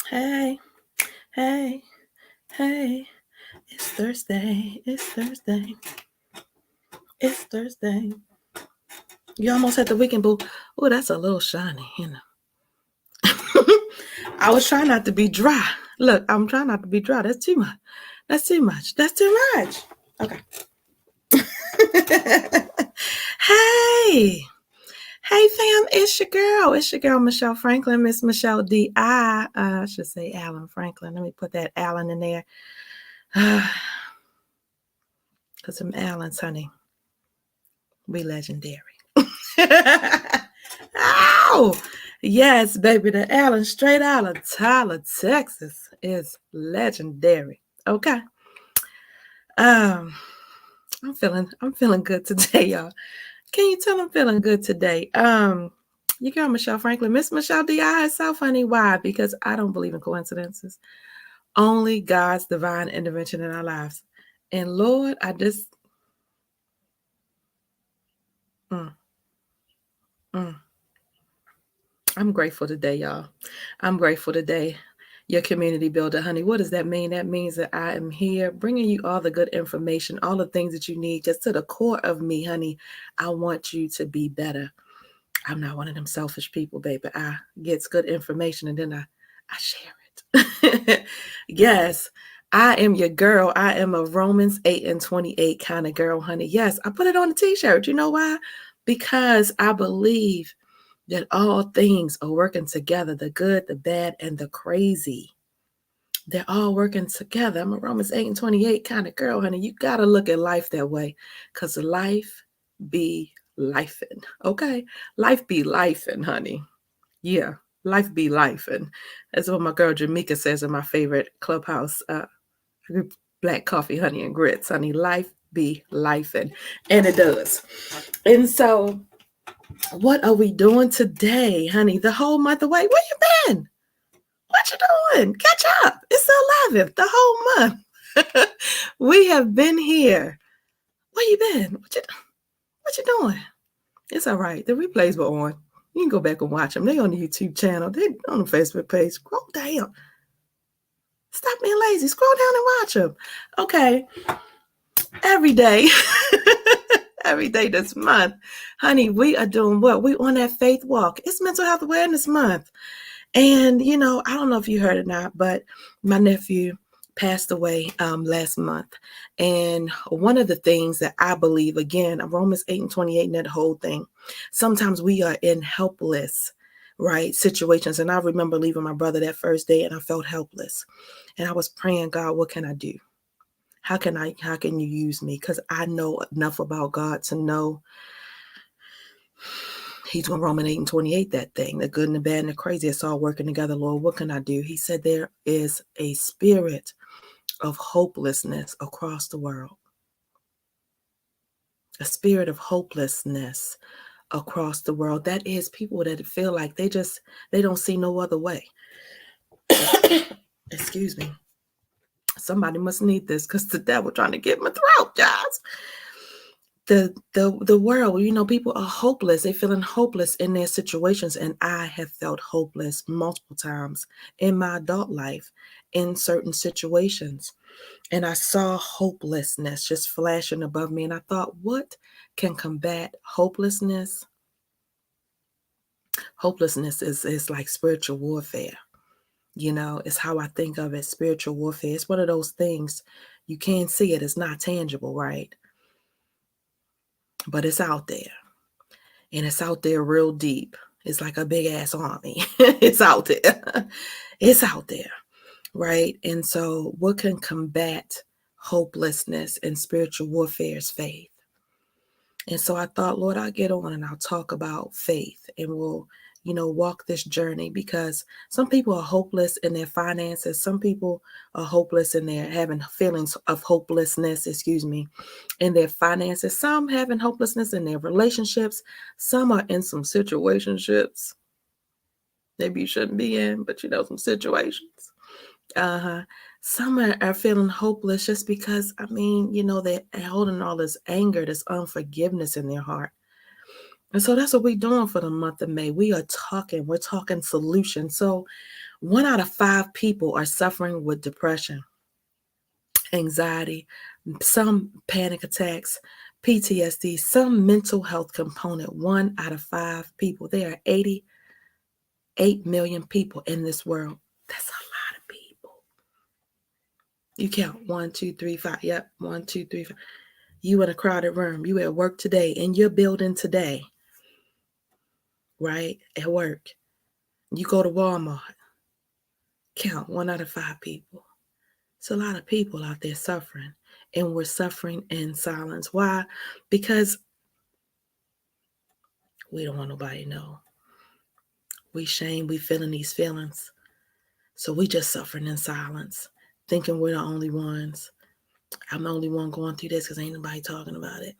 Hey, hey, hey. It's Thursday. It's Thursday. It's Thursday. You almost had the weekend, boo. Oh, that's a little shiny. I was trying not to be dry. Look, I'm trying not to be dry. That's too much. That's too much. That's too much. Okay. Hey. Hey, fam. It's your girl. It's your girl, Michelle Franklin, Miss Michelle D.I. I should say Alan Franklin. Let me put that Alan in there. Because some Allens, honey, we legendary. Ow! Yes, baby, the Allen straight out of Tyler, Texas is legendary. Okay. Um, I'm feeling good today, y'all. Can you tell I'm feeling good today? Your girl Michelle Franklin, Miss Michelle D.I. is so funny. Why? Because I don't believe in coincidences. Only God's divine intervention in our lives. And Lord, I just mm, mm. I'm grateful today, y'all. I'm grateful today. Your community builder, honey. What does that mean? That means that I am here bringing you all the good information, all the things that you need, just to the core of me, honey. I want you to be better. I'm not one of them selfish people, baby. I gets good information and then I share it. Yes, I am your girl. I am a Romans 8 and 28 kind of girl, honey. Yes, I put it on a t-shirt. You know why? Because I believe that all things are working together, the good, the bad, and the crazy. They're all working together. I'm a Romans 8 and 28 kind of girl, honey. You got to look at life that way because life be lifing. Okay? Life be lifing, honey. Yeah, life be lifing. That's what my girl Jamaica says in my favorite clubhouse group, Black Coffee, Honey, and Grits. Honey, life be lifing. And it does. And so what are we doing today, honey? The whole month away. Where you been? What you doing? Catch up. It's the 11th, the whole month. We have been here. Where you been? What you doing? It's all right. The replays were on. You can go back and watch them. They on the YouTube channel. They on the Facebook page. Scroll down. Stop being lazy. Scroll down and watch them. Okay. Every day. Every day this month. Honey, we are doing what? We on that faith walk. It's Mental Health Awareness Month. And, I don't know if you heard it or not, but my nephew passed away last month. And one of the things that I believe, again, Romans 8 and 28 and that whole thing, sometimes we are in helpless, right, situations. And I remember leaving my brother that first day and I felt helpless. And I was praying, God, what can I do? How can you use me? Because I know enough about God to know He's doing Romans 8 and 28, that thing, the good and the bad and the crazy. It's all working together, Lord. What can I do? He said there is a spirit of hopelessness across the world. A spirit of hopelessness across the world. That is people that feel like they don't see no other way. Excuse me. Somebody must need this because the devil trying to get my throat, guys. The world, people are hopeless. They're feeling hopeless in their situations. And I have felt hopeless multiple times in my adult life in certain situations. And I saw hopelessness just flashing above me. And I thought, what can combat hopelessness? Hopelessness is like spiritual warfare. It's how I think of it, spiritual warfare. It's one of those things you can't see it. It's not tangible, right? But it's out there. And it's out there real deep. It's like a big ass army. It's out there. It's out there. Right. And so what can combat hopelessness and spiritual warfare is faith. And so I thought, Lord, I'll get on and I'll talk about faith and we'll, walk this journey because some people are hopeless in their finances. Some people are hopeless in their having feelings of hopelessness, in their finances. Some having hopelessness in their relationships. Some are in some situationships maybe you shouldn't be in, but some situations. Some are feeling hopeless just because, they're holding all this anger, this unforgiveness in their heart. And so that's what we're doing for the month of May. We're talking solutions. So 1 out of 5 people are suffering with depression, anxiety, some panic attacks, PTSD, some mental health component. 1 out of 5 people. There are 88 million people in this world. That's a lot of people. You count 1, 2, 3, 5. Yep, 1, 2, 3, 5. You in a crowded room. You at work today, in your building today, right? At work. You go to Walmart. Count 1 out of 5 people. It's a lot of people out there suffering, and we're suffering in silence. Why? Because we don't want nobody to know. We shame, we feeling these feelings. So we just suffering in silence, thinking we're the only ones. I'm the only one going through this because ain't nobody talking about it.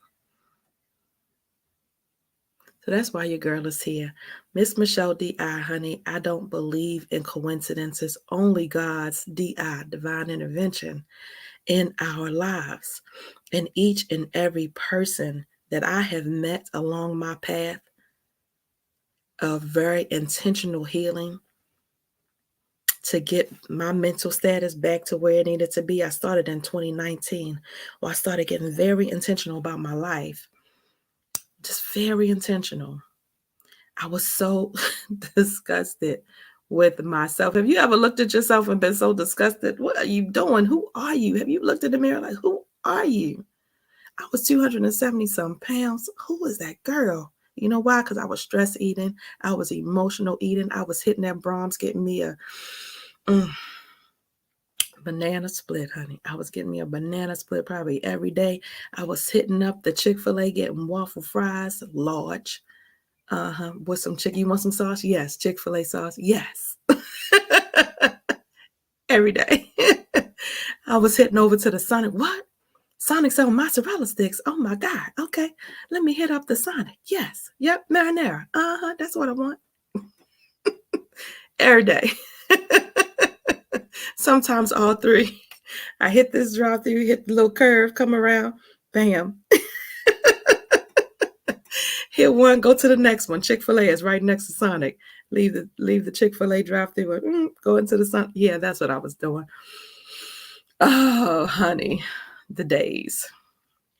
So that's why your girl is here. Miss Michelle D.I., honey, I don't believe in coincidences, only God's D.I., divine intervention in our lives. And each and every person that I have met along my path of very intentional healing to get my mental status back to where it needed to be, I started in 2019. Well, I started getting very intentional about my life, just very intentional. I was so disgusted with myself. Have you ever looked at yourself and been so disgusted? What are you doing? Who are you? Have you looked in the mirror like, who are you? I was 270 some pounds. Who is that girl? You know why? Because I was stress eating. I was emotional eating. I was hitting that Brahms, getting me a banana split, honey. I was getting me a banana split probably every day. I was hitting up the Chick-fil-A, getting waffle fries, large. With some chicken. You want some sauce? Yes. Chick-fil-A sauce? Yes. Every day. I was hitting over to the Sonic. What? Sonic selling mozzarella sticks. Oh my God. Okay. Let me hit up the Sonic. Yes. Yep. Marinara. That's what I want. Every day. Sometimes all three. I hit this drive through, hit the little curve, come around, bam. Hit one, go to the next one. Chick-fil-A is right next to Sonic. Leave the Chick-fil-A drive through, go into the Sonic. Yeah, that's what I was doing. Oh, honey, the days.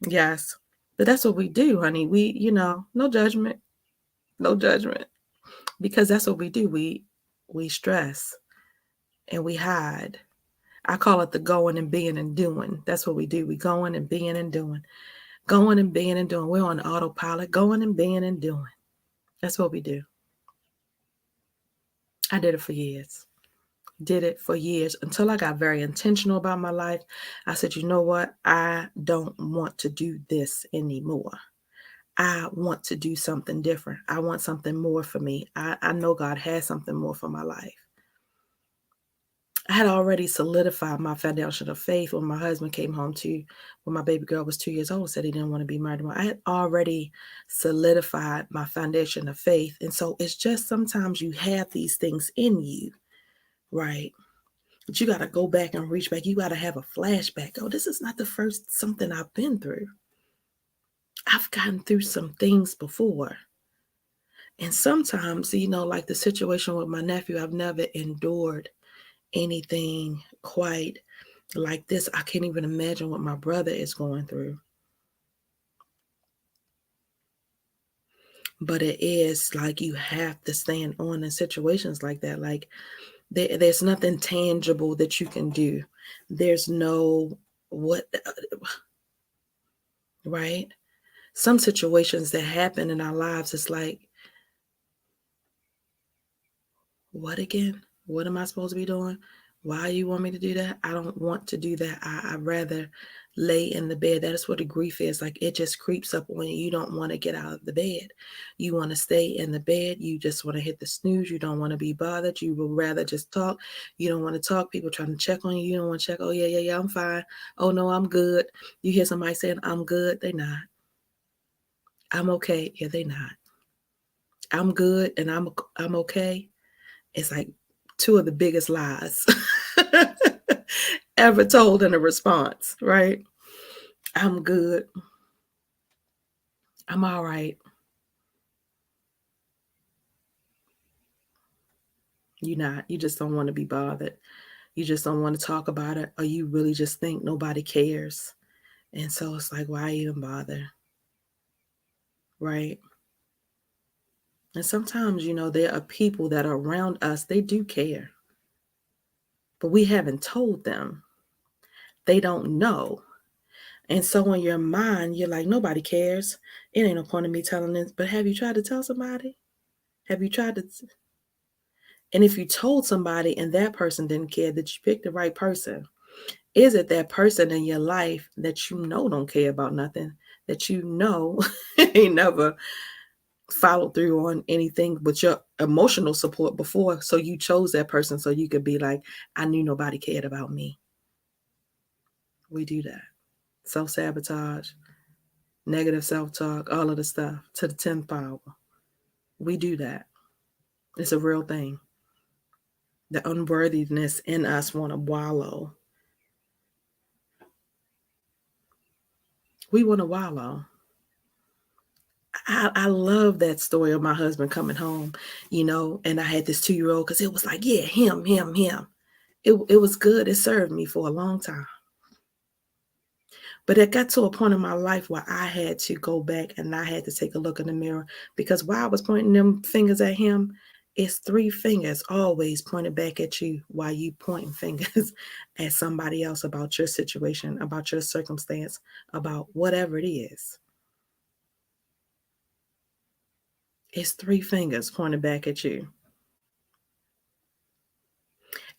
Yes. But that's what we do, honey. We, no judgment. No judgment. Because that's what we do. We stress and we hide. I call it the going and being and doing. That's what we do. We going and being and doing. Going and being and doing. We're on autopilot, going and being and doing. That's what we do. I did it for years. Did it for years until I got very intentional about my life. I said, you know what? I don't want to do this anymore. I want to do something different. I want something more for me. I know God has something more for my life. I had already solidified my foundation of faith when my husband came home when my baby girl was 2 years old, said he didn't want to be married anymore. I had already solidified my foundation of faith. And so it's just sometimes you have these things in you, right? But you got to go back and reach back. You got to have a flashback. Oh, this is not the first something I've been through. I've gotten through some things before. And sometimes, like the situation with my nephew, I've never endured anything quite like this. I can't even imagine what my brother is going through. But it is like you have to stand on in situations like that. Like there's nothing tangible that you can do. There's no right? Some situations that happen in our lives, it's like, what again? What am I supposed to be doing? Why you want me to do that? I don't want to do that. I'd rather lay in the bed. That is what the grief is. Like it just creeps up when you don't want to get out of the bed. You want to stay in the bed. You just want to hit the snooze. You don't want to be bothered. You would rather just talk. You don't want to talk. People trying to check on you. You don't want to check. Oh, yeah, I'm fine. Oh, no, I'm good. You hear somebody saying, I'm good. They not. I'm okay. Yeah, they not. I'm good and I'm okay. It's like two of the biggest lies ever told in a response, right? I'm good. I'm all right. You're not. You just don't want to be bothered. You just don't want to talk about it, or you really just think nobody cares. And so it's like, why even bother? Right? And sometimes, there are people that are around us, they do care, but we haven't told them. They don't know. And so in your mind, you're like, nobody cares. It ain't no point in me telling this. But have you tried to tell somebody? Have you tried to? And if you told somebody and that person didn't care, that you picked the right person? Is it that person in your life that you know don't care about nothing, that you know ain't never followed through on anything but your emotional support before? So you chose that person so you could be like, I knew nobody cared about me. We do that. Self-sabotage, negative self-talk, all of the stuff to the 10th power. We do that. It's a real thing. The unworthiness in us want to wallow. We want to wallow. I love that story of my husband coming home, and I had this 2-year-old because it was like, yeah, him, him, him. It was good. It served me for a long time. But it got to a point in my life where I had to go back and I had to take a look in the mirror, because while I was pointing them fingers at him, it's 3 fingers always pointed back at you while you pointing fingers at somebody else about your situation, about your circumstance, about whatever it is. It's 3 fingers pointed back at you.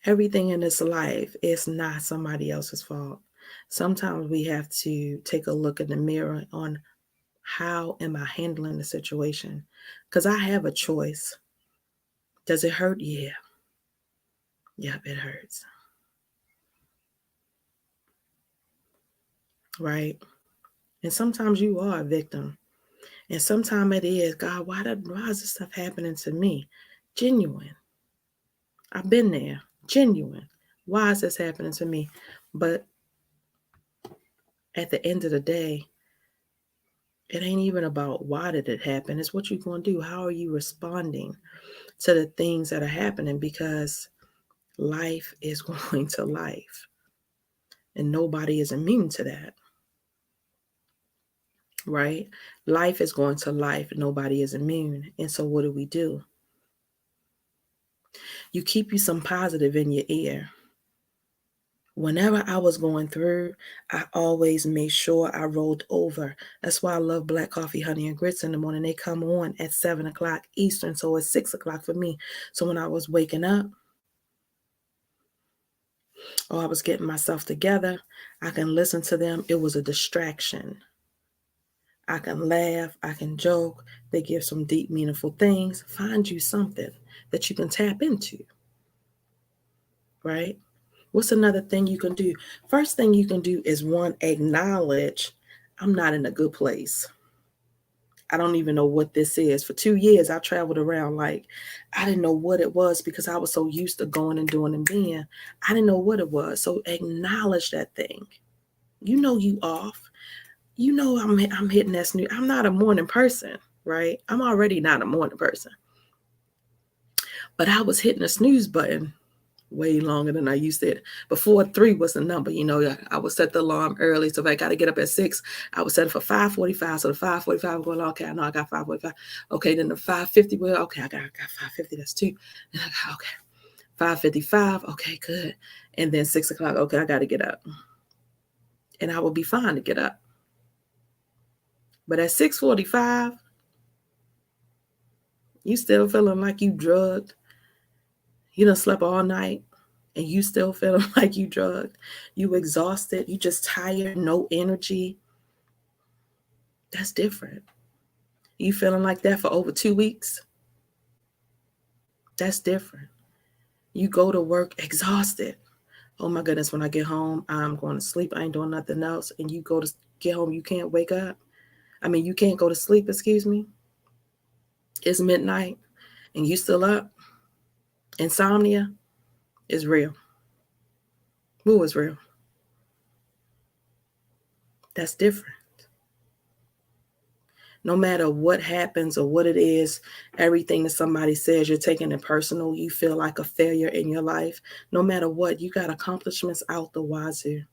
Everything in this life is not somebody else's fault. Sometimes we have to take a look in the mirror on, how am I handling the situation? Because I have a choice. Does it hurt? Yeah. Yep, it hurts. Right? And sometimes you are a victim. And sometimes it is, God, why is this stuff happening to me? Genuine. I've been there. Genuine. Why is this happening to me? But at the end of the day, it ain't even about why did it happen. It's what you're going to do. How are you responding to the things that are happening? Because life is going to life. And nobody is immune to that. Right? Life is going to life. Nobody is immune. And so what do? You keep you some positive in your ear. Whenever I was going through, I always made sure I rolled over. That's why I love Black Coffee, Honey, and Grits in the morning. They come on at 7 o'clock Eastern, so it's 6 o'clock for me. So when I was waking up, or I was getting myself together, I can listen to them. It was a distraction. I can laugh, I can joke. They give some deep, meaningful things. Find you something that you can tap into, right? What's another thing you can do? First thing you can do is, one, acknowledge I'm not in a good place. I don't even know what this is. For 2 years, I traveled around like I didn't know what it was, because I was so used to going and doing and being. I didn't know what it was. So acknowledge that thing. You off. I'm hitting that snooze. I'm not a morning person, right? I'm already not a morning person. But I was hitting the snooze button way longer than I used to. Before 3 was the number. I would set the alarm early. So if I got to get up at 6, I would set it for 5:45. So the 5:45 going, okay, I know I got 5:45. Okay, then the 5:50, well, okay, I got 5:50. That's 2. Then I got, okay, 5:55. Okay, good. And then 6 o'clock, okay, I got to get up. And I will be fine to get up. But at 6:45, you still feeling like you drugged. You done slept all night and you still feeling like you drugged. You exhausted. You just tired, no energy. That's different. You feeling like that for over 2 weeks? That's different. You go to work exhausted. Oh my goodness, when I get home, I'm going to sleep. I ain't doing nothing else. And you go to get home, you can't wake up. You can't go to sleep, excuse me. It's midnight and you still up. Insomnia is real. Who is real? That's different. No matter what happens or what it is, everything that somebody says, you're taking it personal. You feel like a failure in your life. No matter what, you got accomplishments out the wazoo.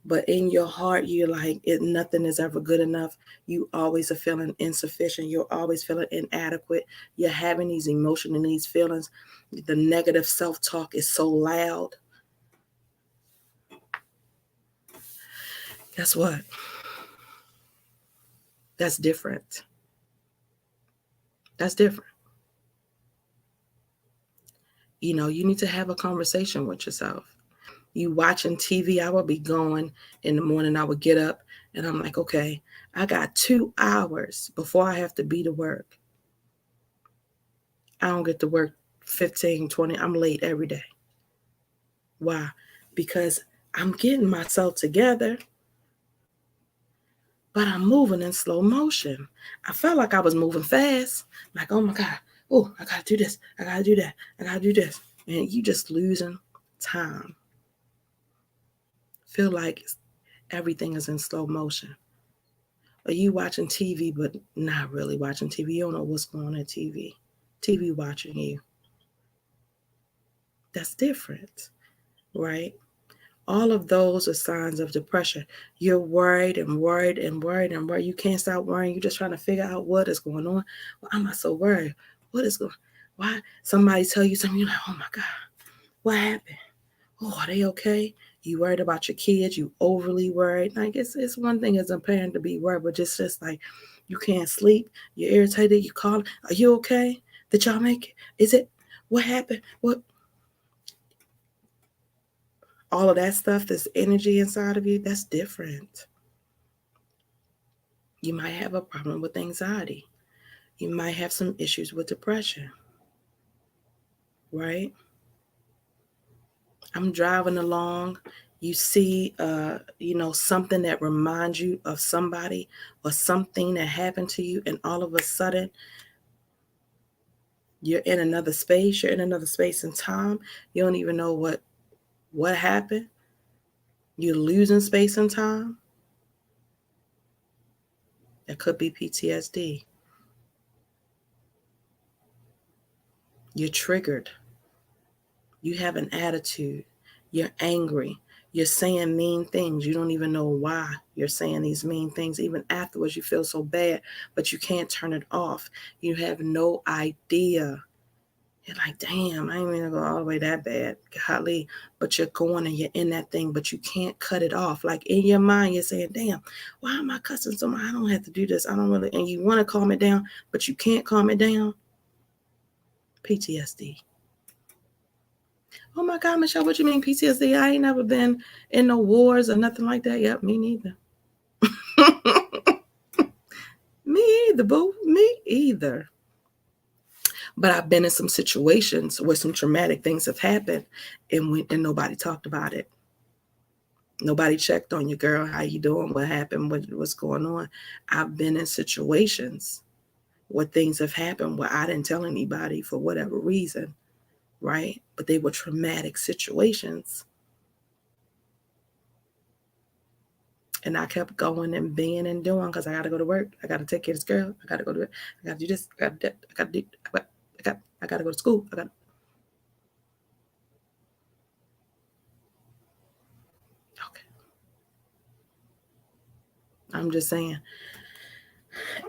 But in your heart, you're like, nothing is ever good enough. You always are feeling insufficient. You're always feeling inadequate. You're having these emotions and these feelings. The negative self-talk is so loud. Guess what? That's different. That's different. You need to have a conversation with yourself. You watching TV, I would be going in the morning. I would get up and I'm like, okay, I got 2 hours before I have to be to work. I don't get to work 15, 20. I'm late every day. Why? Because I'm getting myself together, but I'm moving in slow motion. I felt like I was moving fast. Like, oh my God, oh, I gotta do this. I gotta do that. I gotta do this. And you just losing time. Feel like everything is in slow motion. Are you watching TV, but not really watching TV? You don't know what's going on TV. TV watching you. That's different, right? All of those are signs of depression. You're worried and worried and worried and worried. You can't stop worrying. You're just trying to figure out what is going on. Why am I so worried? What is going on? Why? Somebody tell you something, you're like, oh my God, what happened? Oh, are they okay? You worried about your kids? You overly worried? Like it's one thing as a parent to be worried, but just like you can't sleep, you're irritated, you call, are you okay? Did y'all make it? Is it what happened? What all of that stuff, this energy inside of you, that's different. You might have a problem with anxiety. You might have some issues with depression, right? I'm driving along. You see, something that reminds you of somebody or something that happened to you, and all of a sudden, you're in another space. You're in another space and time. You don't even know what happened. You're losing space and time. That could be PTSD. You're triggered. You have an attitude. You're angry. You're saying mean things. You don't even know why you're saying these mean things. Even afterwards, you feel so bad, but you can't turn it off. You have no idea. You're like, damn, I ain't even gonna go all the way that bad. Golly. But you're going and you're in that thing, but you can't cut it off. Like in your mind, you're saying, damn, why am I cussing so much? I don't have to do this. I don't really, and you want to calm it down, but you can't calm it down. PTSD. Oh my God, Michelle, what you mean PTSD? I ain't never been in no wars or nothing like that. Yep, me neither. Me either, boo. Me either. But I've been in some situations where some traumatic things have happened and nobody talked about it. Nobody checked on you, girl. How you doing? What happened? What's going on? I've been in situations where things have happened where I didn't tell anybody for whatever reason, right? But they were traumatic situations. And I kept going and being and doing because I got to go to work. I got to take care of this girl. I got to go to it. I got to do this. I got to do. I got to do. I got to go to school. I got. Okay. I'm just saying,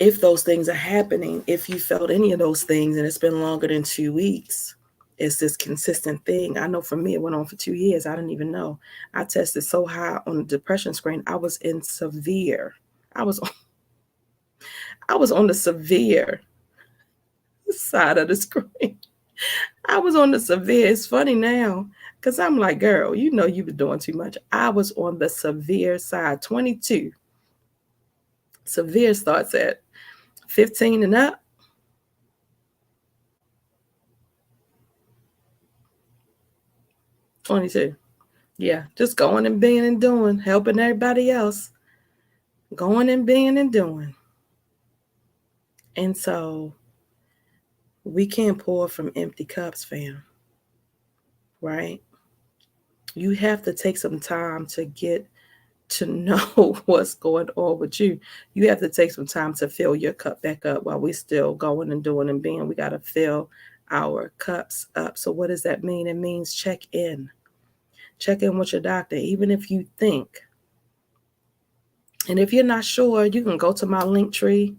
if those things are happening, if you felt any of those things, and it's been longer than 2 weeks, it's this consistent thing. I know for me, it went on for 2 years. I didn't even know. I tested so high on the depression screen. I was in severe. I was I was on the severe side of the screen. I was on the severe. It's funny now because I'm like, girl, you know you were doing too much. I was on the severe side, 22. Severe starts at 15 and up. 22. Yeah, just going and being and doing, helping everybody else, going and being and doing. And so we can't pour from empty cups, fam, right? You have to take some time to get to know what's going on with you. You have to take some time to fill your cup back up while we're still going and doing and being. We got to fill our cups up. So, what does that mean? It means check in. Check in with your doctor, even if you think. And if you're not sure, you can go to my link tree.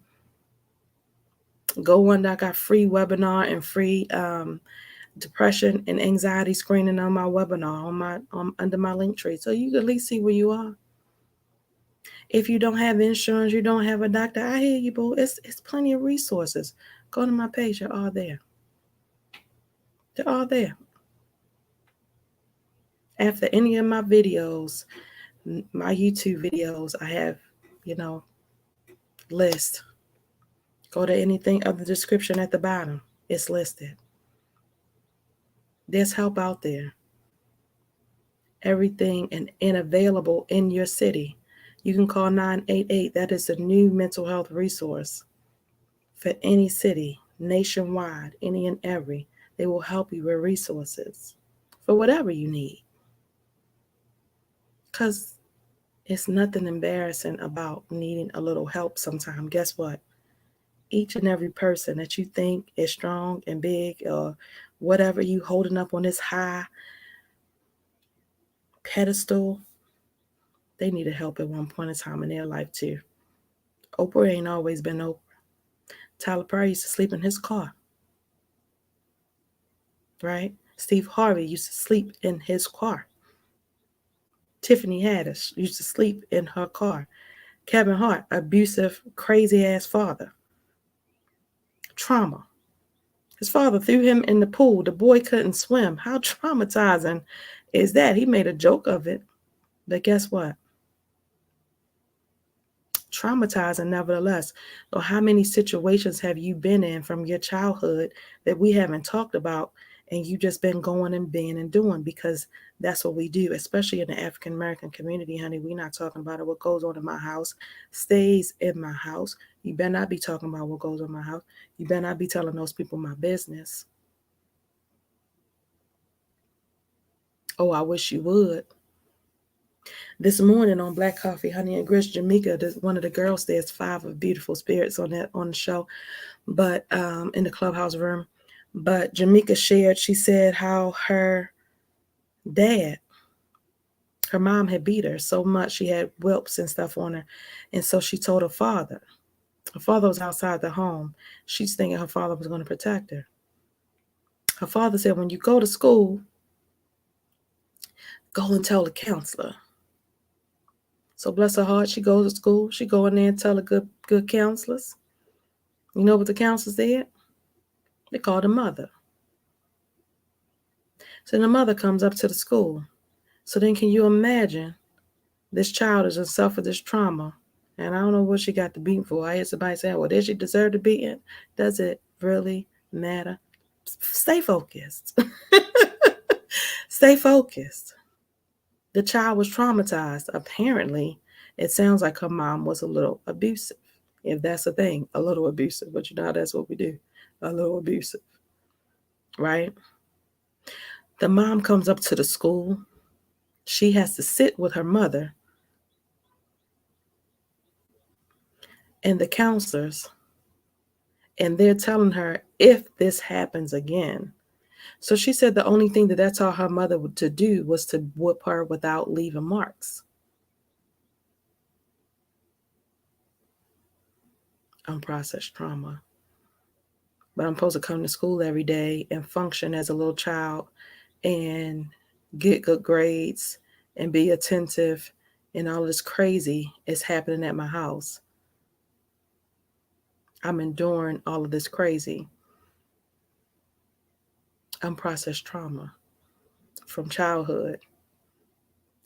Go on. I got free webinar and free depression and anxiety screening on my webinar under my link tree, so you can at least see where you are. If you don't have insurance, you don't have a doctor, I hear you, boo. It's plenty of resources. Go to my page. They're all there. They're all there. After any of my videos, my YouTube videos, I have, list. Go to anything of the description at the bottom. It's listed. There's help out there. Everything and available in your city. You can call 988. That is a new mental health resource for any city, nationwide, any and every. They will help you with resources for whatever you need. Because it's nothing embarrassing about needing a little help sometimes. Guess what? Each and every person that you think is strong and big, or whatever you holding up on this high pedestal, they needed help at one point in time in their life too. Oprah ain't always been Oprah. Tyler Perry used to sleep in his car, right? Steve Harvey used to sleep in his car. Tiffany Haddish used to sleep in her car. Kevin Hart, abusive, crazy-ass father. Trauma. His father threw him in the pool. The boy couldn't swim. How traumatizing is that? He made a joke of it. But guess what? Traumatizing nevertheless. So how many situations have you been in from your childhood that we haven't talked about, and you just been going and being and doing? Because that's what we do, especially in the African American community, honey. We're not talking about it. What goes on in my house stays in my house. You better not be talking about what goes on in my house. You better not be telling those people my business. Oh, I wish you would. This morning on Black Coffee, Honey and Grits, Jamaica, one of the girls, there's 5 of beautiful spirits on the show, but in the clubhouse room. But Jamaica shared, she said how her mom had beat her so much, she had whelps and stuff on her. And so she told her father. Her father was outside the home. She's thinking her father was going to protect her. Her father said, when you go to school, go and tell the counselor. So bless her heart, she goes to school. She go in there and tell the good counselors. You know what the counselors did? They called the mother. So the mother comes up to the school. So then can you imagine, this child has suffered this trauma, and I don't know what she got the beating for. I hear somebody say, well, did she deserve the beating? Does it really matter? Stay focused. Stay focused. The child was traumatized. Apparently, it sounds like her mom was a little abusive. If that's a thing, a little abusive. But you know, that's what we do. A little abusive. Right? The mom comes up to the school. She has to sit with her mother and the counselors, and they're telling her if this happens again. So she said the only thing that taught her mother to do was to whoop her without leaving marks. Unprocessed trauma. But I'm supposed to come to school every day and function as a little child and get good grades and be attentive, and all this crazy is happening at my house. I'm enduring all of this crazy. Unprocessed trauma from childhood.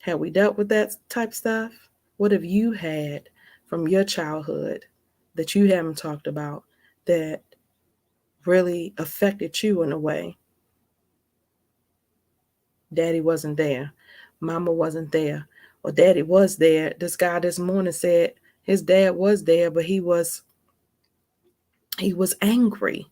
Have we dealt with that type of stuff? What have you had from your childhood that you haven't talked about that really affected you in a way? Daddy wasn't there. Mama wasn't there. Or daddy was there. This guy this morning said his dad was there, but he was angry.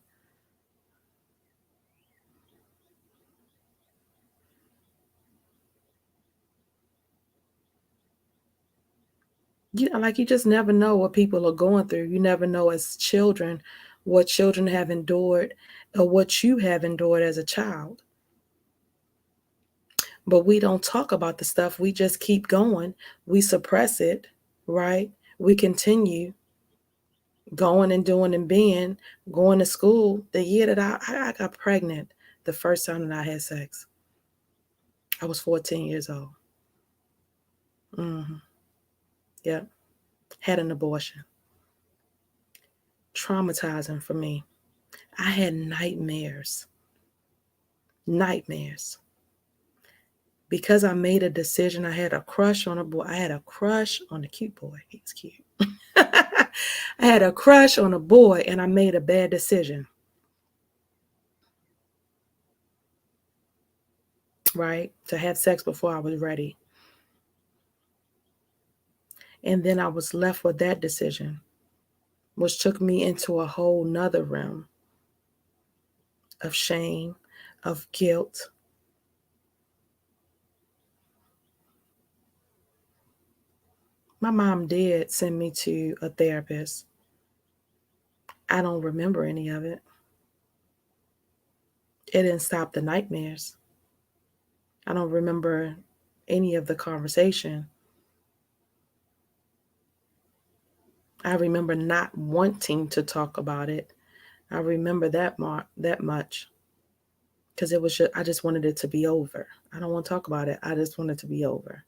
You just never know what people are going through. You never know as children what children have endured or what you have endured as a child. But we don't talk about the stuff. We just keep going. We suppress it, right? We continue going and doing and being, going to school. The year that I got pregnant, the first time that I had sex, I was 14 years old. Hmm. Yep. Had an abortion. Traumatizing for me. I had nightmares. Nightmares. Because I made a decision, I had a crush on a boy. I had a crush on a cute boy. He's cute. I had a crush on a boy and I made a bad decision, right? To have sex before I was ready. And then I was left with that decision, which took me into a whole nother realm of shame, of guilt. My mom did send me to a therapist. I don't remember any of it. It didn't stop the nightmares. I don't remember any of the conversation. I remember not wanting to talk about it. I remember that much because I just wanted it to be over. I don't want to talk about it. I just want it to be over.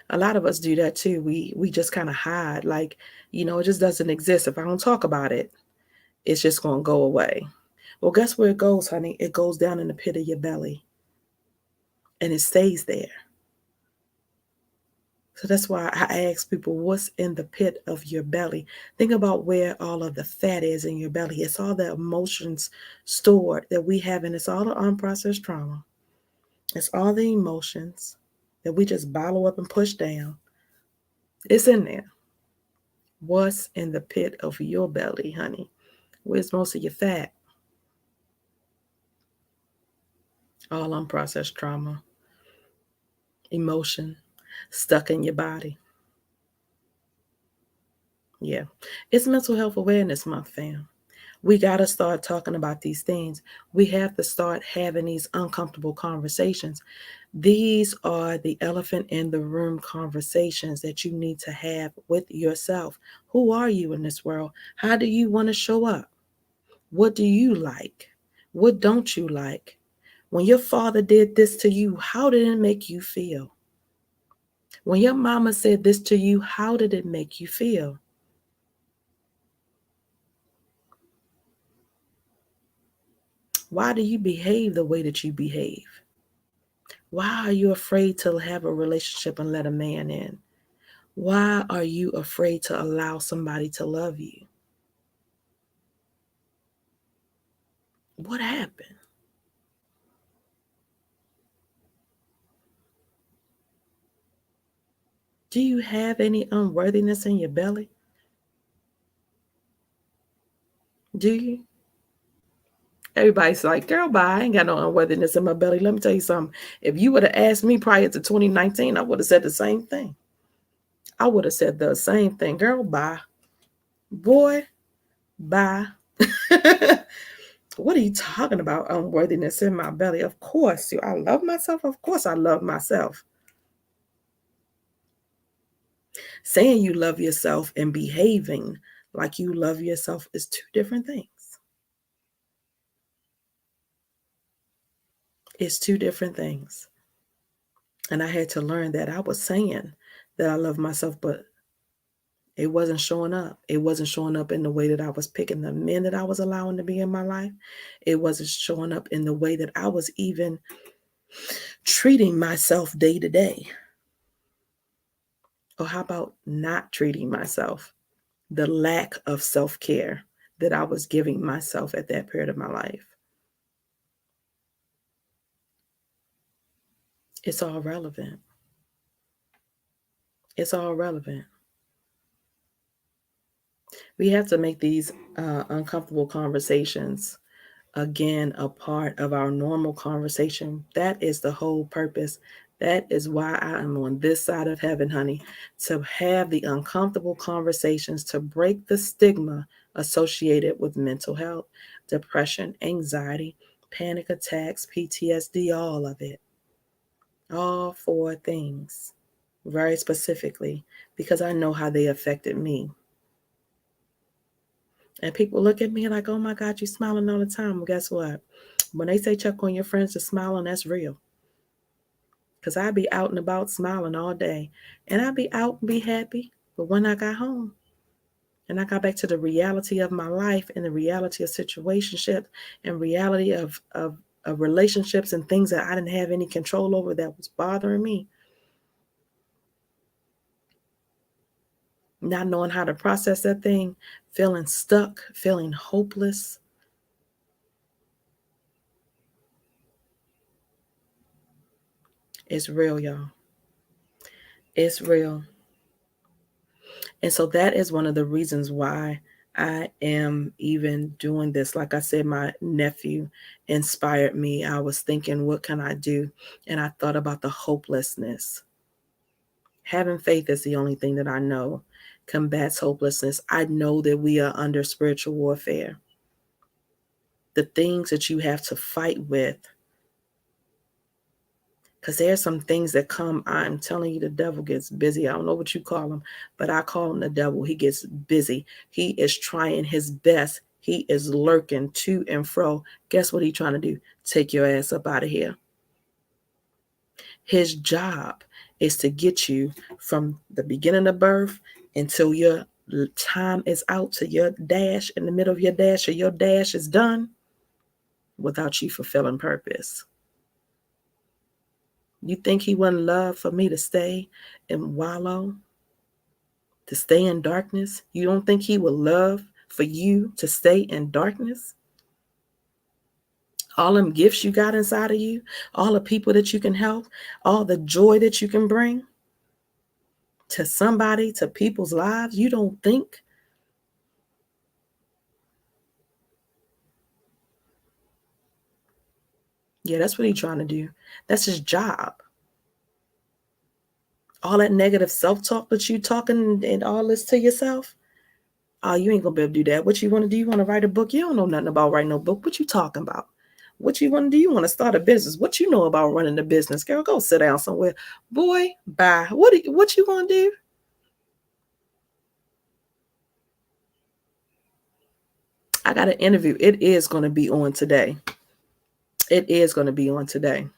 A lot of us do that too. We just kind of hide, like, it just doesn't exist. If I don't talk about it, it's just going to go away. Well, guess where it goes, honey? It goes down in the pit of your belly and it stays there. So that's why I ask people, what's in the pit of your belly? Think about where all of the fat is in your belly. It's all the emotions stored that we have, and it's all the unprocessed trauma. It's all the emotions that we just bottle up and push down. It's in there. What's in the pit of your belly, honey? Where's most of your fat? All unprocessed trauma, emotion stuck in your body. Yeah. It's Mental Health Awareness Month, fam. We got to start talking about these things. We have to start having these uncomfortable conversations. These are the elephant in the room conversations that you need to have with yourself. Who are you in this world? How do you want to show up? What do you like? What don't you like? When your father did this to you, how did it make you feel? When your mama said this to you, how did it make you feel? Why do you behave the way that you behave? Why are you afraid to have a relationship and let a man in? Why are you afraid to allow somebody to love you? What happened? Do you have any unworthiness in your belly? Do you? Everybody's like, girl, bye. I ain't got no unworthiness in my belly. Let me tell you something. If you would have asked me prior to 2019, I would have said the same thing. I would have said the same thing. Girl, bye. Boy, bye. What are you talking about? Unworthiness in my belly. Of course, I love myself. Of course, I love myself. Saying you love yourself and behaving like you love yourself is two different things. It's two different things. And I had to learn that. I was saying that I love myself, but it wasn't showing up. It wasn't showing up in the way that I was picking the men that I was allowing to be in my life. It wasn't showing up in the way that I was even treating myself day to day. Or how about not treating myself? The lack of self care that I was giving myself at that period of my life. It's all relevant. It's all relevant. We have to make these uncomfortable conversations again a part of our normal conversation. That is the whole purpose. That is why I am on this side of heaven, honey, to have the uncomfortable conversations, to break the stigma associated with mental health, depression, anxiety, panic attacks, PTSD, all of it. All four things, very specifically, because I know how they affected me. And people look at me like, oh my God, you're smiling all the time. Well, guess what? When they say check on your friends to smiling, that's real. Because I'd be out and about smiling all day. And I'd be out and be happy. But when I got home and I got back to the reality of my life and the reality of situationships and reality of relationships and things that I didn't have any control over that was bothering me, not knowing how to process that thing, feeling stuck, feeling hopeless. It's real, y'all. It's real. And so that is one of the reasons why I am even doing this. Like I said, my nephew inspired me. I was thinking, what can I do? And I thought about the hopelessness. Having faith is the only thing that I know combats hopelessness. I know that we are under spiritual warfare. The things that you have to fight with, because there are some things that come, I'm telling you, the devil gets busy. I don't know what you call him, but I call him the devil. He gets busy. He is trying his best. He is lurking to and fro. Guess what he's trying to do? Take your ass up out of here. His job is to get you from the beginning of birth until your time is out, to your dash, in the middle of your dash, or your dash is done, without you fulfilling purpose. You think he wouldn't love for me to stay and wallow, to stay in darkness? You don't think he would love for you to stay in darkness? All them gifts you got inside of you, all the people that you can help, all the joy that you can bring to somebody, to people's lives, you don't think? Yeah, that's what he's trying to do. That's his job. All that negative self-talk that you talking and all this to yourself, oh, you ain't gonna be able to do that. What you want to do? You want to write a book? You don't know nothing about writing no book. What you talking about? What you want to do? You want to start a business? What you know about running a business? Girl, go sit down somewhere. Boy, bye. What you gonna do? I got an interview. It is gonna be on today. It is gonna be on today.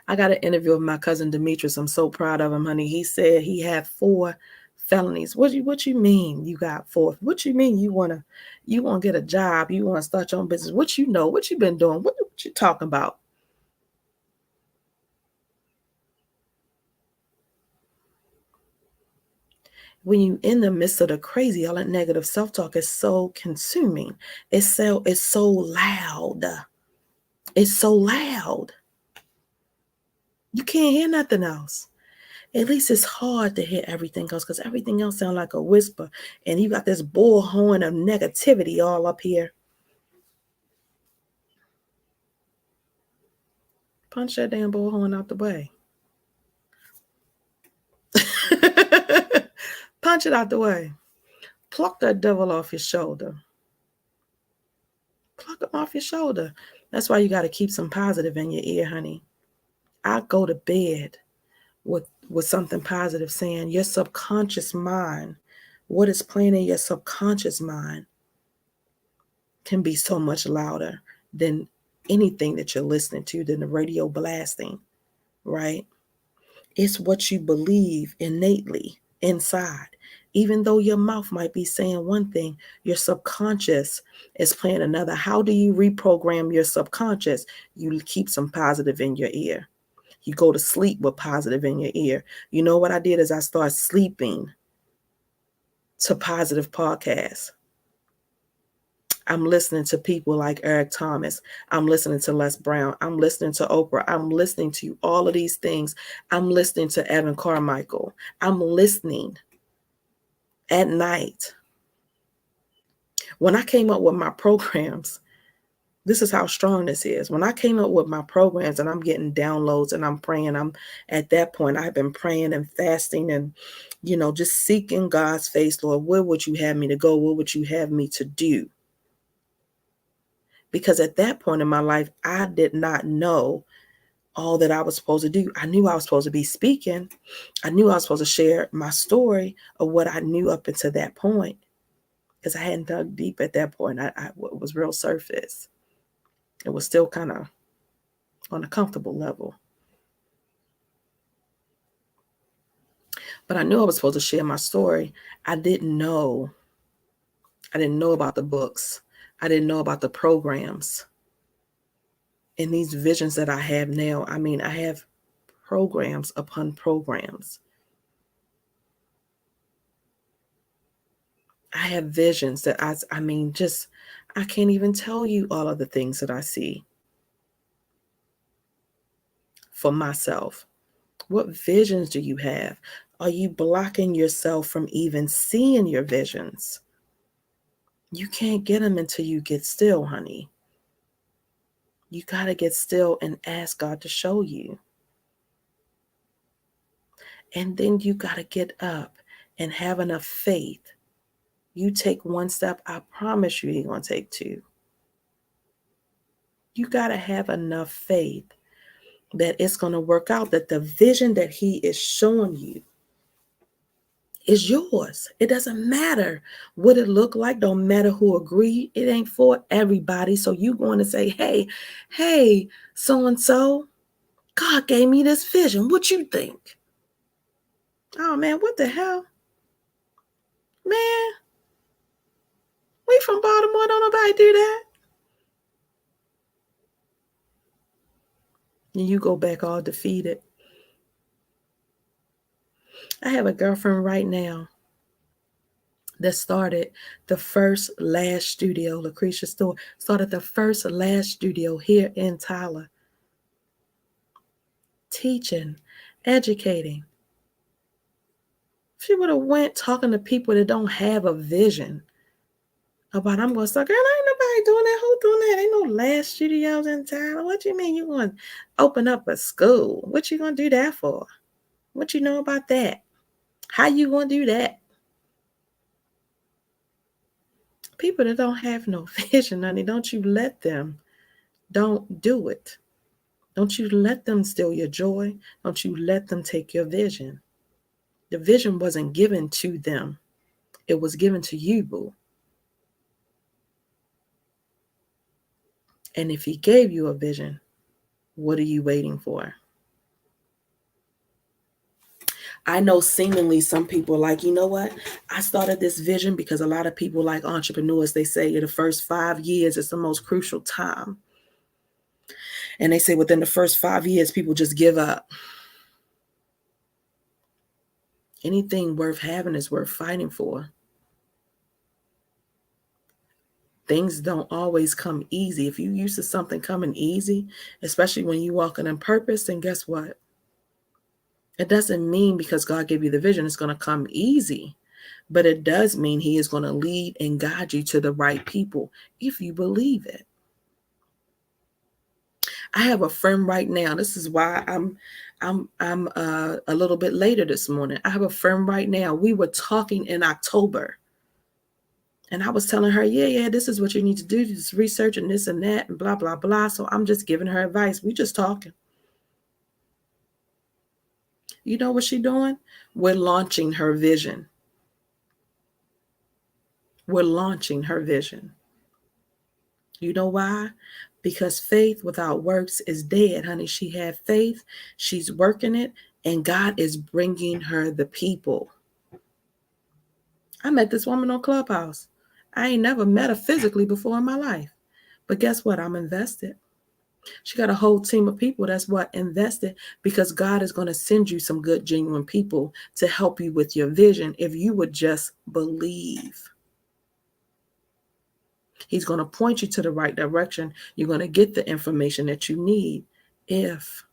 I got an interview with my cousin Demetrius. I'm so proud of him, honey. He said he had 4 felonies. What you mean you got 4? What you mean you wanna get a job? You wanna start your own business? What you know? What you been doing? What you talking about? When you in the midst of the crazy, all that negative self-talk is so consuming. It's so loud. It's so loud. You can't hear nothing else. At least it's hard to hear everything else, because everything else sounds like a whisper. And you got this bullhorn of negativity all up here. Punch that damn bullhorn out the way. Punch it out the way. Pluck that devil off your shoulder. Pluck him off your shoulder. That's why you got to keep some positive in your ear, honey. I go to bed with something positive, saying your subconscious mind, what is playing in your subconscious mind, can be so much louder than anything that you're listening to, than the radio blasting, right? It's what you believe innately inside. Even though your mouth might be saying one thing, your subconscious is playing another. How do you reprogram your subconscious? You keep some positive in your ear. You go to sleep with positive in your ear. You know what I did is I started sleeping to positive podcasts. I'm listening to people like Eric Thomas. I'm listening to Les Brown. I'm listening to Oprah. I'm listening to all of these things. I'm listening to Evan Carmichael. I'm listening at night. When I came up with my programs, This is how strong this is. When I came up with my programs and I'm getting downloads and I'm praying, I'm at that point, I've been praying and fasting and, just seeking God's face, Lord, where would you have me to go? What would you have me to do? Because at that point in my life, I did not know all that I was supposed to do. I knew I was supposed to be speaking. I knew I was supposed to share my story of what I knew up until that point, because I hadn't dug deep at that point. I was real surface. It was still kind of on a comfortable level. But I knew I was supposed to share my story. I didn't know. I didn't know about the books. I didn't know about the programs and these visions that I have now. I mean, I have programs upon programs. I have visions that I mean, just, I can't even tell you all of the things that I see for myself. What visions do you have? Are you blocking yourself from even seeing your visions? You can't get them until you get still, honey. You got to get still and ask God to show you. And then you got to get up and have enough faith. You take one step, I promise you, you're going to take two. You got to have enough faith that it's going to work out, that the vision that He is showing you is yours. It doesn't matter what it look like. Don't matter who agree. It ain't for everybody. So you going to say, hey, so-and-so, God gave me this vision. What you think? Oh, man, what the hell? Man, we from Baltimore. Don't nobody do that. And you go back all defeated. I have a girlfriend right now that started the first lash studio, Lucretia Store, started the first lash studio here in Tyler. Teaching, educating. She would have went talking to people that don't have a vision about, I'm going to start, girl, ain't nobody doing that. Who doing that? Ain't no lash studios in Tyler. What you mean you going to open up a school? What you going to do that for? What you know about that? How you going to do that? People that don't have no vision, honey, don't you let them. Don't do it. Don't you let them steal your joy. Don't you let them take your vision. The vision wasn't given to them. It was given to you, boo. And if He gave you a vision, what are you waiting for? I know seemingly some people are like, you know what? I started this vision because a lot of people, like entrepreneurs, they say the first 5 years is the most crucial time. And they say within the first 5 years, people just give up. Anything worth having is worth fighting for. Things don't always come easy. If you used to something coming easy, especially when you're walking in purpose, then guess what? It doesn't mean because God gave you the vision, it's going to come easy. But it does mean He is going to lead and guide you to the right people if you believe it. I have a friend right now. This is why I'm a little bit later this morning. I have a friend right now. We were talking in October. And I was telling her, yeah, this is what you need to do, this research and this and that and blah, blah, blah. So I'm just giving her advice. We just talking. You know what she's doing? We're launching her vision. We're launching her vision. You know why? Because faith without works is dead, honey. She had faith. She's working it. And God is bringing her the people. I met this woman on Clubhouse. I ain't never met her physically before in my life. But guess what? I'm invested. She got a whole team of people that's what invested, because God is going to send you some good, genuine people to help you with your vision if you would just believe. He's going to point you to the right direction. You're going to get the information that you need. If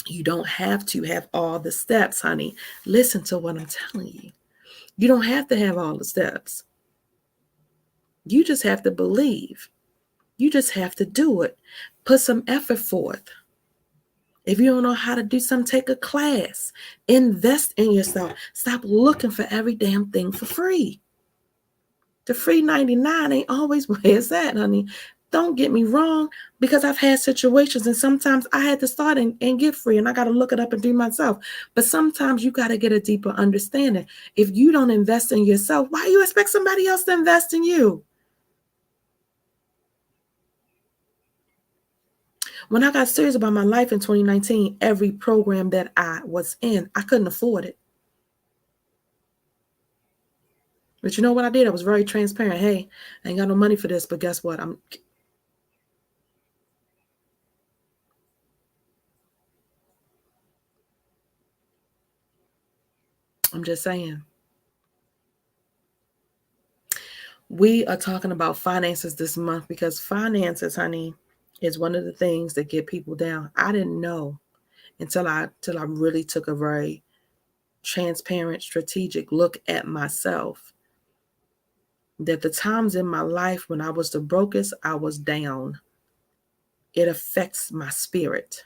you don't have to have all the steps, honey, listen to what I'm telling you. You don't have to have all the steps. You just have to believe. You just have to do it. Put some effort forth. If you don't know how to do something, take a class. Invest in yourself. Stop looking for every damn thing for free. The free 99 ain't always where it's at, honey. Don't get me wrong, because I've had situations and sometimes I had to start and get free and I got to look it up and do myself. But sometimes you got to get a deeper understanding. If you don't invest in yourself, why do you expect somebody else to invest in you? When I got serious about my life in 2019, every program that I was in, I couldn't afford it. But you know what I did? I was very transparent. Hey, I ain't got no money for this, but guess what? I'm just saying. We are talking about finances this month because finances, honey, is one of the things that get people down. I didn't know until I really took a very transparent, strategic look at myself that the times in my life when I was the brokest, I was down. It affects my spirit,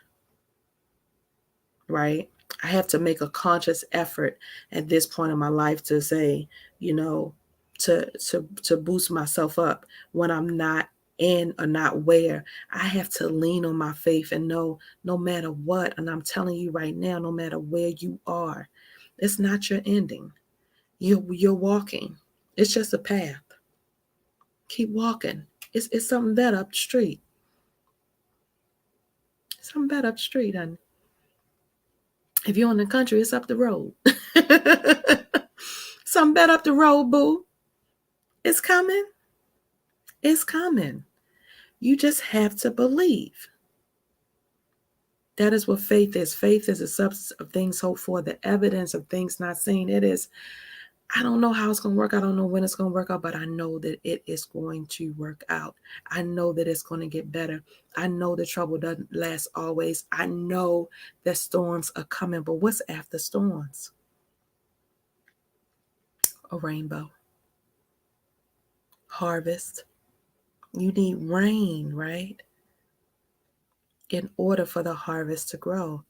right? I have to make a conscious effort at this point in my life to say, you know, to boost myself up when I'm not in or not where. I have to lean on my faith and know no matter what, and I'm telling you right now, no matter where you are, it's not your ending. You're walking. It's just a path. Keep walking. It's something better up the street. Something better up the street, honey. If you're in the country, it's up the road. Something better up the road, boo. It's coming. It's coming. You just have to believe. That is what faith is. Faith is a substance of things hoped for, the evidence of things not seen. It is, I don't know how it's going to work. I don't know when it's going to work out, but I know that it is going to work out. I know that it's going to get better. I know the trouble doesn't last always. I know that storms are coming, but what's after storms? A rainbow. Harvest. You need rain, right? In order for the harvest to grow.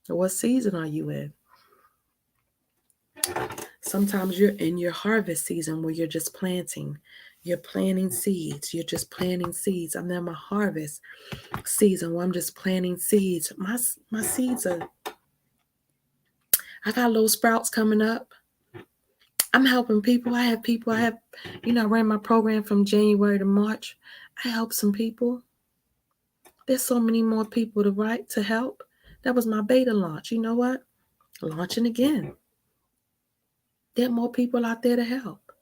What season are you in? Sometimes you're in your harvest season where you're just planting. You're planting seeds. You're just planting seeds. I'm in my harvest season where I'm just planting seeds. My seeds are, I got little sprouts coming up. I'm helping people. I ran my program from January to March. I helped some people. There's so many more people to help. That was my beta launch. You know what? Launching again. There are more people out there to help.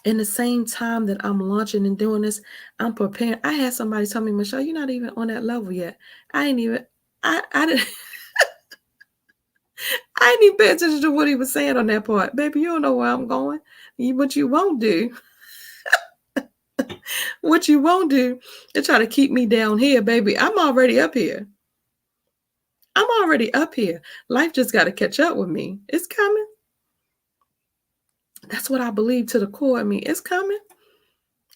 In the same time that I'm launching and doing this, I'm preparing. I had somebody tell me, Michelle, you're not even on that level yet. I ain't even, I didn't, I didn't even pay attention to what he was saying on that part. Baby, you don't know where I'm going. What you won't do, what you won't do is try to keep me down here, baby. I'm already up here. I'm already up here. Life just got to catch up with me. It's coming. That's what I believe to the core of me. It's coming.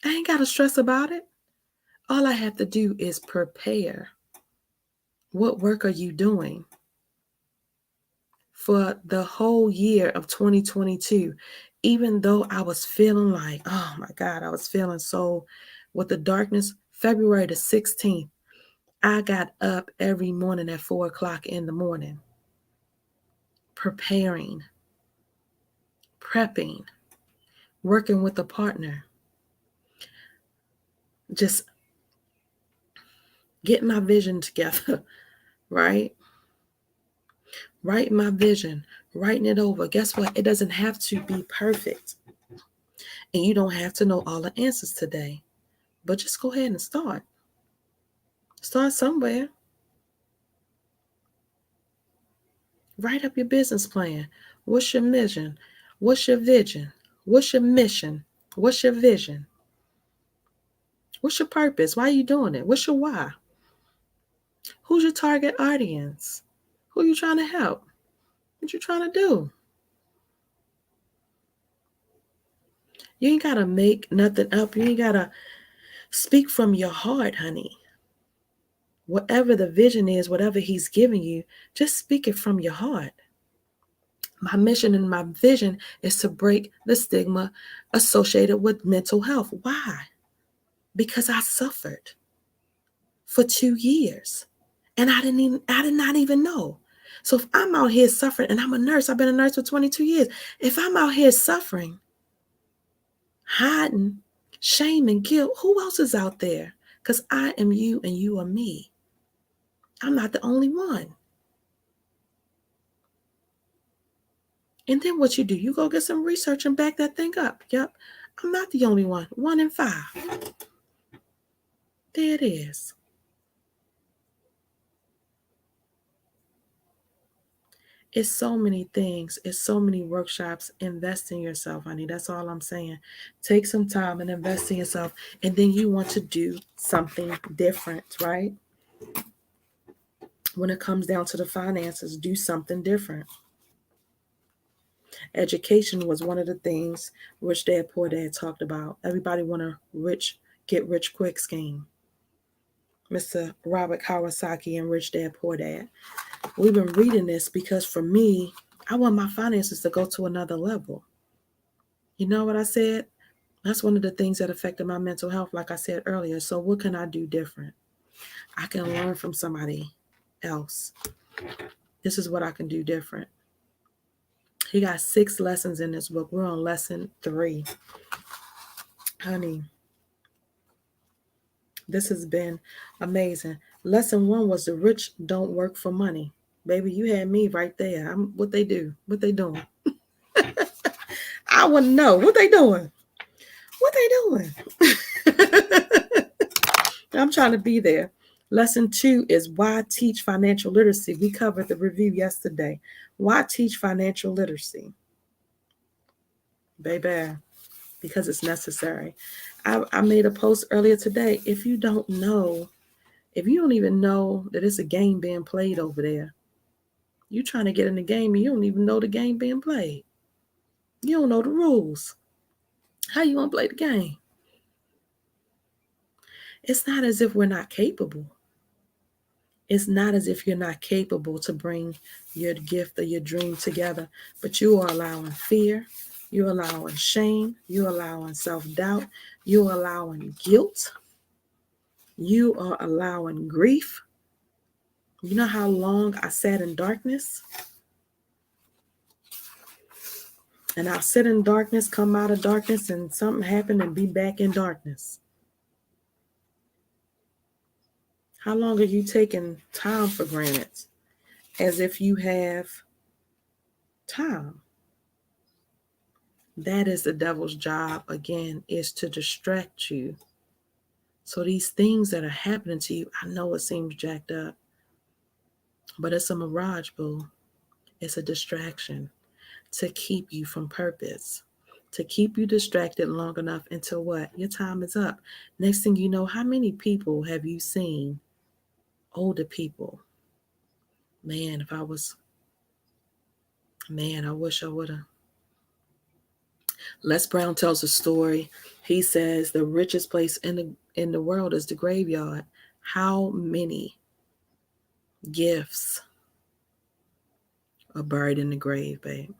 I ain't got to stress about it. All I have to do is prepare. What work are you doing? For the whole year of 2022, even though I was feeling like, oh my God, I was feeling so with the darkness, February the 16th, I got up every morning at 4 o'clock in the morning, preparing, prepping, working with a partner, just getting my vision together, right? Writing my vision, writing it over. Guess what? It doesn't have to be perfect. And you don't have to know all the answers today, but just go ahead and start. Start somewhere. Write up your business plan. What's your mission? What's your vision? What's your mission? What's your vision? What's your purpose? Why are you doing it? What's your why? Who's your target audience? Who are you trying to help? What you trying to do? You ain't got to make nothing up. You ain't got to speak from your heart, honey. Whatever the vision is, whatever he's giving you, just speak it from your heart. My mission and my vision is to break the stigma associated with mental health. Why? Because I suffered for 2 years and I did not even know. So if I'm out here suffering, and I'm a nurse, I've been a nurse for 22 years. If I'm out here suffering, hiding, shame and guilt, who else is out there? Because I am you and you are me. I'm not the only one. And then what you do, you go get some research and back that thing up. Yep, I'm not the only one. 1 in 5. There it is. It's so many things. It's so many workshops. Invest in yourself, honey. That's all I'm saying. Take some time and invest in yourself. And then you want to do something different, right? When it comes down to the finances, do something different. Education was one of the things Rich Dad Poor Dad talked about. Everybody want a get rich quick scheme. Mr. Robert Kawasaki and Rich Dad Poor Dad. We've been reading this because for me, I want my finances to go to another level. You know what I said? That's one of the things that affected my mental health, like I said earlier. So what can I do different? I can learn from somebody else. This is what I can do different. He got 6 lessons in this book. We're on lesson 3. Honey, this has been amazing. Lesson 1 was the rich don't work for money. Baby, you had me right there. What they do? What they doing? I want to know what they doing. What they doing? I'm trying to be there. Lesson 2 is why teach financial literacy. We covered the review yesterday. Why teach financial literacy? Baby, because it's necessary. I made a post earlier today. If you don't even know that it's a game being played over there, you trying to get in the game and you don't even know the game being played. You don't know the rules. How you gonna play the game? It's not as if we're not capable. It's not as if you're not capable to bring your gift or your dream together, but you are allowing fear, you're allowing shame, you're allowing self-doubt, you're allowing guilt, you are allowing grief. You know how long I sat in darkness? And I'll sit in darkness, come out of darkness, and something happened and be back in darkness. How long are you taking time for granted? As if you have time. That is the devil's job, again, is to distract you. So these things that are happening to you, I know it seems jacked up, but it's a mirage, boo. It's a distraction to keep you from purpose, to keep you distracted long enough until what? Your time is up. Next thing you know, how many people have you seen, older people? Man, I wish I would have. Les Brown tells a story. He says the richest place in the world is the graveyard. How many gifts are buried in the grave, babe?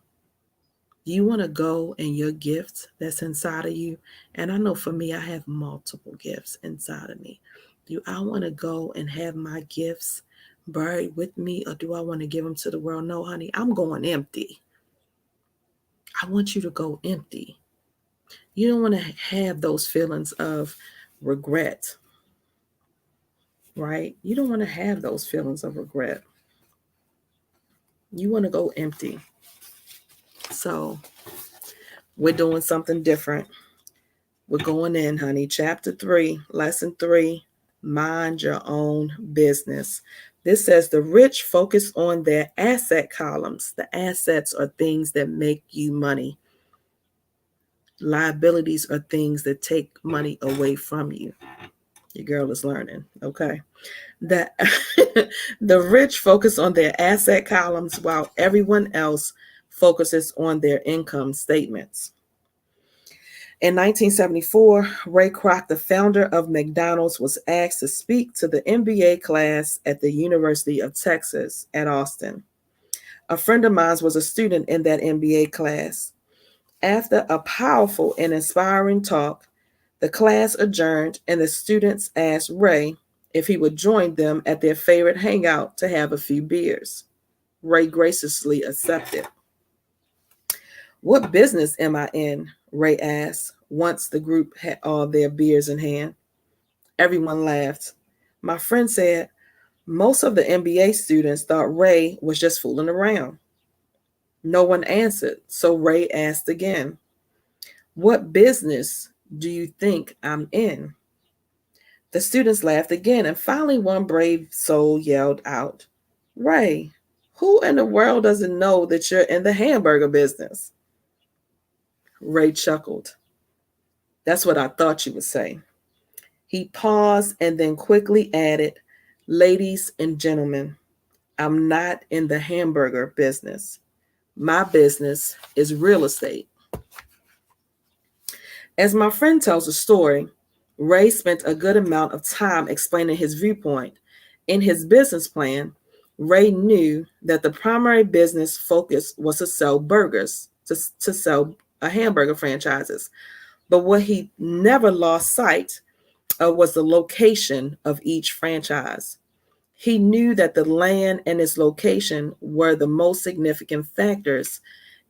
You want to go and your gifts that's inside of you. And I know for me, I have multiple gifts inside of me. Do I want to go and have my gifts buried with me, or do I want to give them to the world? No, honey, I'm going empty. I want you to go empty. You don't want to have those feelings of regret, right? You don't want to have those feelings of regret. You want to go empty. So we're doing something different. We're going in, honey. Chapter 3, lesson 3, mind your own business. This says the rich focus on their asset columns. The assets are things that make you money. Liabilities are things that take money away from you. Your girl is learning. Okay. The, the rich focus on their asset columns while everyone else focuses on their income statements. In 1974, Ray Kroc, the founder of McDonald's, was asked to speak to the MBA class at the University of Texas at Austin. A friend of mine was a student in that MBA class. After a powerful and inspiring talk, the class adjourned and the students asked Ray if he would join them at their favorite hangout to have a few beers. Ray graciously accepted. "What business am I in?" Ray asked once the group had all their beers in hand. Everyone laughed. My friend said most of the MBA students thought Ray was just fooling around. No one answered, so Ray asked again, "What business do you think I'm in?" The students laughed again, and finally one brave soul yelled out, "Ray, who in the world doesn't know that you're in the hamburger business?" Ray chuckled. "That's what I thought you would say." He paused and then quickly added, "Ladies and gentlemen, I'm not in the hamburger business. My business is real estate." As my friend tells the story, Ray spent a good amount of time explaining his viewpoint. In his business plan, Ray knew that the primary business focus was to sell burgers, to sell hamburger franchises. But what he never lost sight of was the location of each franchise. He knew that the land and its location were the most significant factors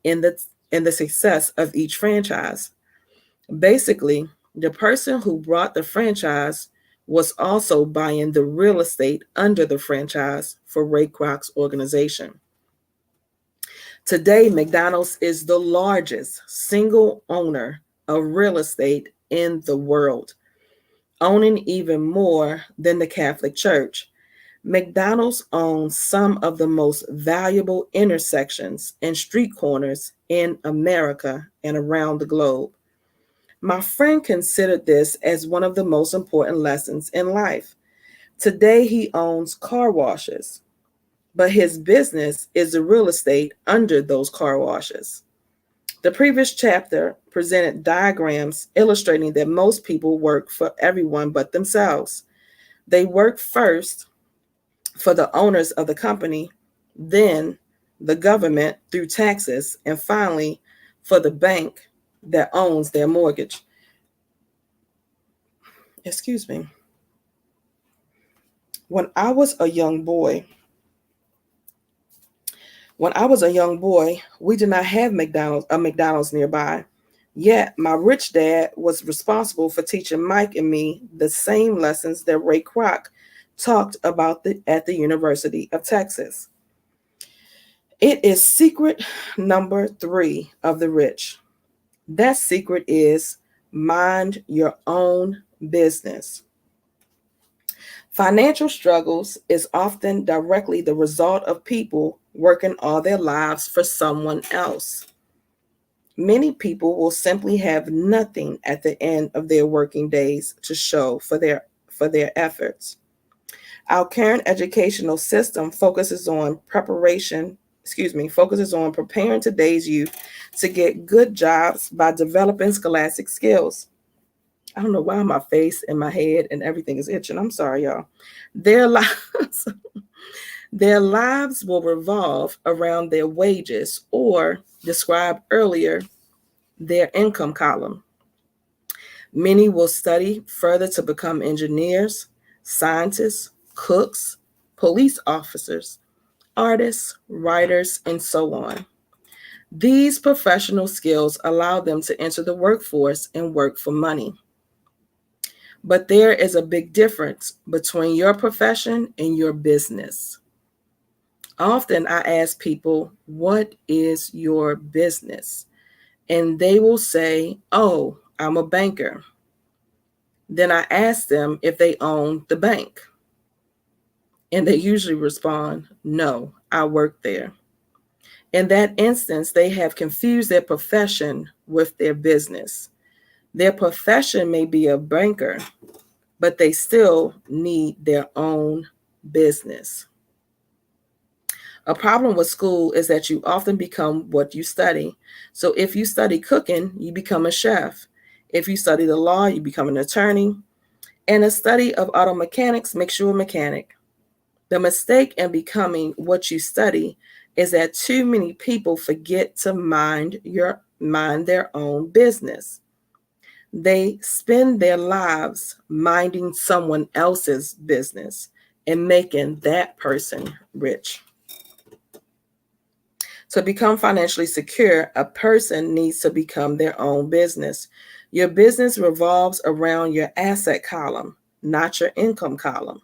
in the success of each franchise. Basically, the person who brought the franchise was also buying the real estate under the franchise for Ray Kroc's organization. Today, McDonald's is the largest single owner of real estate in the world, owning even more than the Catholic Church. McDonald's owns some of the most valuable intersections and street corners in America and around the globe. My friend considered this as one of the most important lessons in life. Today, he owns car washes, but his business is the real estate under those car washes. The previous chapter presented diagrams illustrating that most people work for everyone but themselves. They work first for the owners of the company, then the government through taxes, and finally for the bank that owns their mortgage. Excuse me. When I was a young boy, we did not have McDonald's nearby. Yet my rich dad was responsible for teaching Mike and me the same lessons that Ray Kroc talked about at the University of Texas. It is secret number 3 of the rich. That secret is mind your own business. Financial struggles is often directly the result of people working all their lives for someone else. Many people will simply have nothing at the end of their working days to show for their efforts. Our current educational system focuses on preparing today's youth to get good jobs by developing scholastic skills. I don't know why my face and my head and everything is itching. I'm sorry, y'all. Their lives, their lives will revolve around their wages, or described earlier, their income column. Many will study further to become engineers, scientists, cooks, police officers, artists, writers, and so on. These professional skills allow them to enter the workforce and work for money. But there is a big difference between your profession and your business. Often I ask people, "What is your business?" And they will say, "Oh, I'm a banker." Then I ask them if they own the bank. And they usually respond, "No, I work there." In that instance, they have confused their profession with their business. Their profession may be a banker, but they still need their own business. A problem with school is that you often become what you study. So if you study cooking, you become a chef. If you study the law, you become an attorney. And a study of auto mechanics makes you a mechanic. The mistake in becoming what you study is that too many people forget to mind their own business. They spend their lives minding someone else's business and making that person rich. To become financially secure, a person needs to become their own business. Your business revolves around your asset column, not your income column.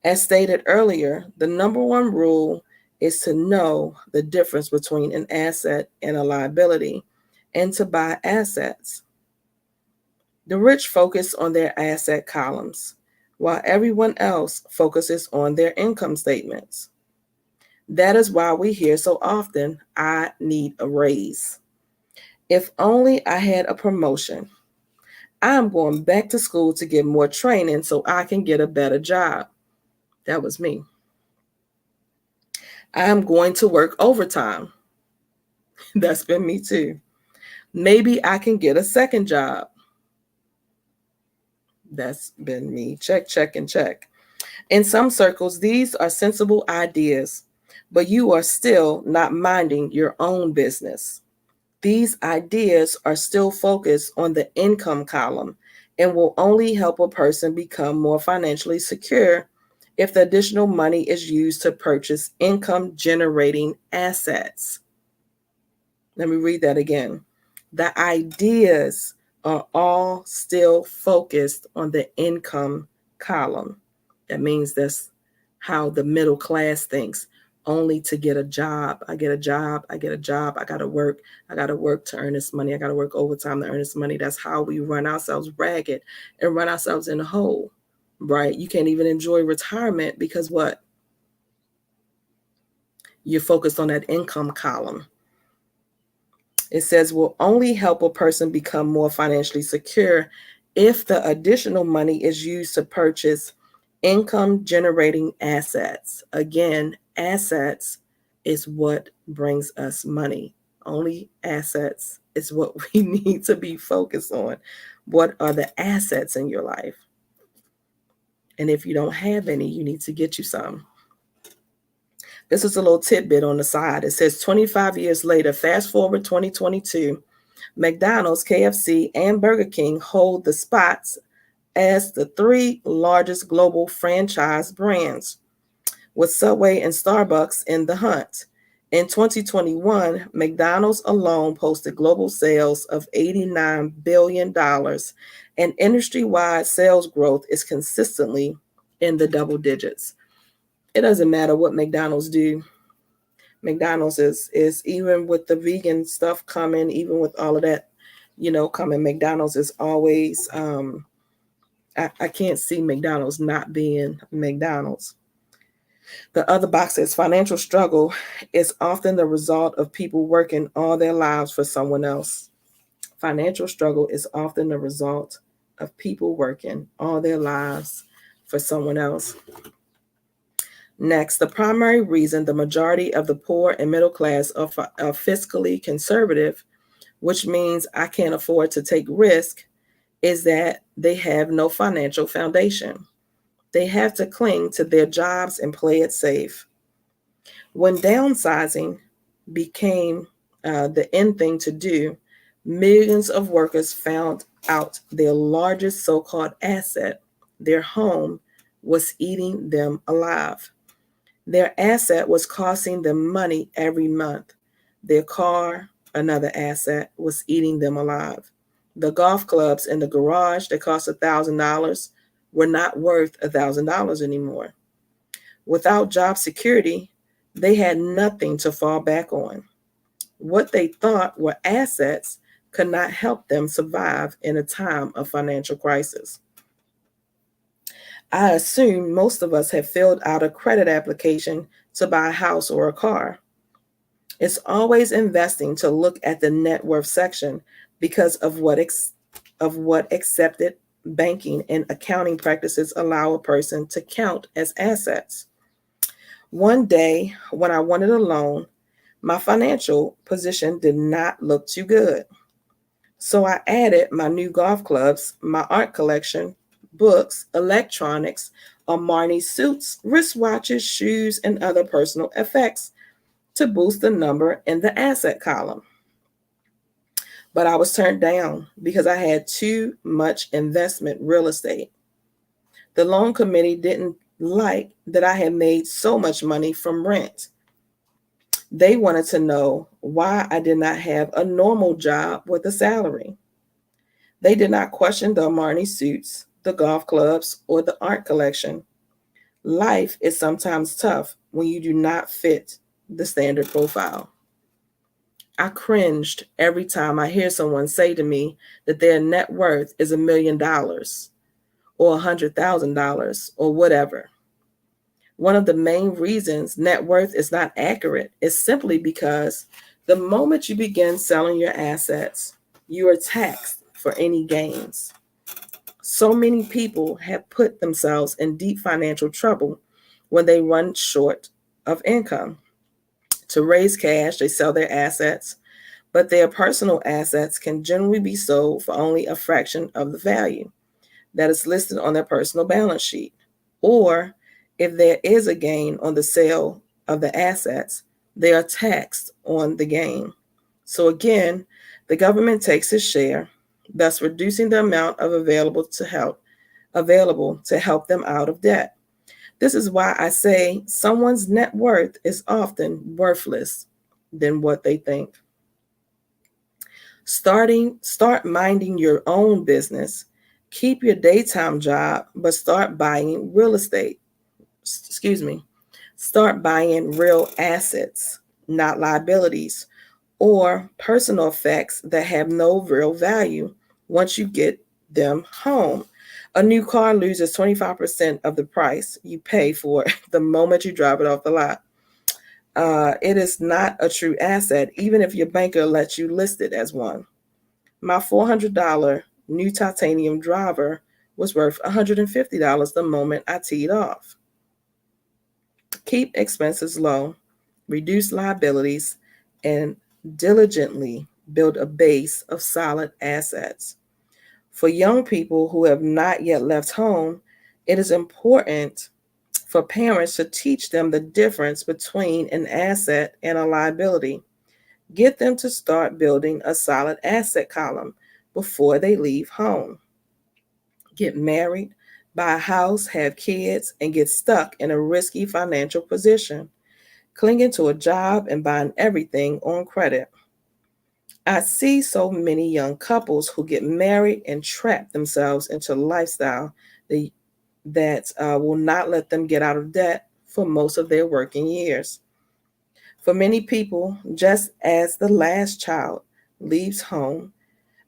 As stated earlier, the number one rule is to know the difference between an asset and a liability and to buy assets. The rich focus on their asset columns, while everyone else focuses on their income statements. That is why we hear so often, I need a raise. If only I had a promotion. I'm going back to school to get more training so I can get a better job. That was me. I'm going to work overtime. That's been me too. Maybe I can get a second job. That's been me. Check, check, and check. In some circles, these are sensible ideas, but you are still not minding your own business. These ideas are still focused on the income column and will only help a person become more financially secure if the additional money is used to purchase income generating assets. Let me read that again. The ideas are all still focused on the income column. That means that's how the middle class thinks. Only to get a job. I get a job. I get a job. I got to work. I got to work to earn this money. I got to work overtime to earn this money. That's how we run ourselves ragged and run ourselves in a hole, right? You can't even enjoy retirement because what? You're focused on that income column. It says will only help a person become more financially secure if the additional money is used to purchase income generating assets. Again, assets is what brings us money. Only assets is what we need to be focused on. What are the assets in your life? And if you don't have any, you need to get you some. This is a little tidbit on the side. It says 25 years later, fast forward 2022, McDonald's, KFC, and Burger King hold the spots as the three largest global franchise brands, with Subway and Starbucks in the hunt. In 2021, McDonald's alone posted global sales of $89 billion, and industry-wide sales growth is consistently in the double digits. It doesn't matter what McDonald's do. McDonald's is even with the vegan stuff coming, even with all of that, coming. McDonald's is always. I can't see McDonald's not being McDonald's. The other box says financial struggle is often the result of people working all their lives for someone else. Financial struggle is often the result of people working all their lives for someone else. Next, the primary reason the majority of the poor and middle class are fiscally conservative, which means I can't afford to take risk, is that they have no financial foundation. They have to cling to their jobs and play it safe. When downsizing became the in thing to do, millions of workers found out their largest so-called asset, their home, was eating them alive. Their asset was costing them money every month. Their car, another asset, was eating them alive. The golf clubs in the garage that cost $1,000 were not worth $1,000 anymore. Without job security, they had nothing to fall back on. What they thought were assets could not help them survive in a time of financial crisis. I assume most of us have filled out a credit application to buy a house or a car. It's always investing to look at the net worth section because of what accepted banking and accounting practices allow a person to count as assets. One day, when I wanted a loan, my financial position did not look too good. So I added my new golf clubs, my art collection, books, electronics, Armani suits, wristwatches, shoes, and other personal effects to boost the number in the asset column. But I was turned down because I had too much investment real estate. The loan committee didn't like that I had made so much money from rent. They wanted to know why I did not have a normal job with a salary. They did not question the Armani suits, the golf clubs, or the art collection. Life is sometimes tough when you do not fit the standard profile. I cringed every time I hear someone say to me that their net worth is $1 million or $100,000 or whatever. One of the main reasons net worth is not accurate is simply because the moment you begin selling your assets, you are taxed for any gains. So many people have put themselves in deep financial trouble when they run short of income. To raise cash, they sell their assets, but their personal assets can generally be sold for only a fraction of the value that is listed on their personal balance sheet. Or if there is a gain on the sale of the assets, they are taxed on the gain. So again, the government takes its share, thus reducing the amount of available to help them out of debt. This is why I say someone's net worth is often worthless than what they think. Start minding your own business. Keep your daytime job, but start buying real estate. Excuse me. Start buying real assets, not liabilities or personal effects that have no real value once you get them home. A new car loses 25% of the price you pay for it the moment you drive it off the lot. It is not a true asset, even if your banker lets you list it as one. My $400 new titanium driver was worth $150 the moment I teed off. Keep expenses low, reduce liabilities, and diligently build a base of solid assets. For young people who have not yet left home, it is important for parents to teach them the difference between an asset and a liability. Get them to start building a solid asset column before they leave home. Get married, buy a house, have kids, and get stuck in a risky financial position, clinging to a job and buying everything on credit. I see so many young couples who get married and trap themselves into a lifestyle that will not let them get out of debt for most of their working years. For many people, just as the last child leaves home,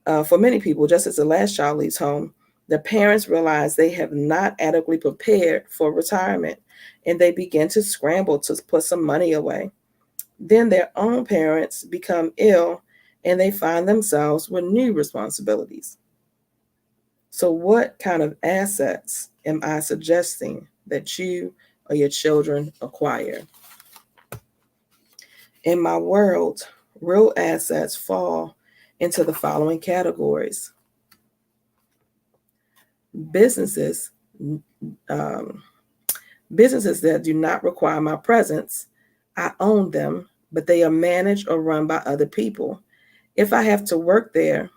for many people, just as the last child leaves home, the parents realize they have not adequately prepared for retirement and they begin to scramble to put some money away. Then their own parents become ill and they find themselves with new responsibilities. So, what kind of assets am I suggesting that you or your children acquire? In my world, real assets fall into the following categories: businesses, um, businesses that do not require my presence. I own them, but they are managed or run by other people. If I have to work there,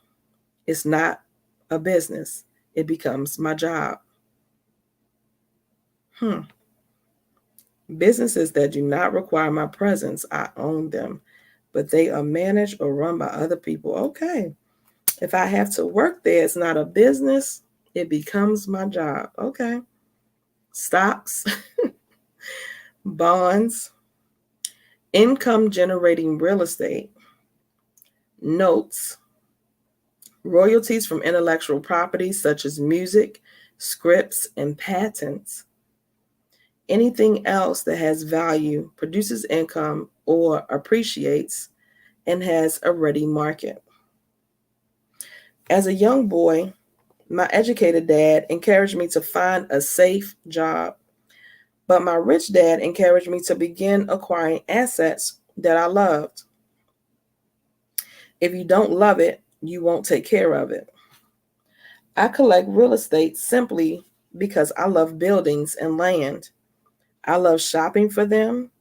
it's not a business, it becomes my job. Hmm. Businesses that do not require my presence, I own them, but they are managed or run by other people. Okay. If I have to work there, it's not a business, it becomes my job. Okay. Stocks, bonds, income generating real estate, notes, royalties from intellectual property such as music, scripts, and patents. Anything else that has value, produces income, or appreciates and has a ready market. As a young boy, My educated dad encouraged me to find a safe job, but my rich dad encouraged me to begin acquiring assets that I loved. If you don't love it, you won't take care of it. I collect real estate simply because I love buildings and land. I love shopping for them,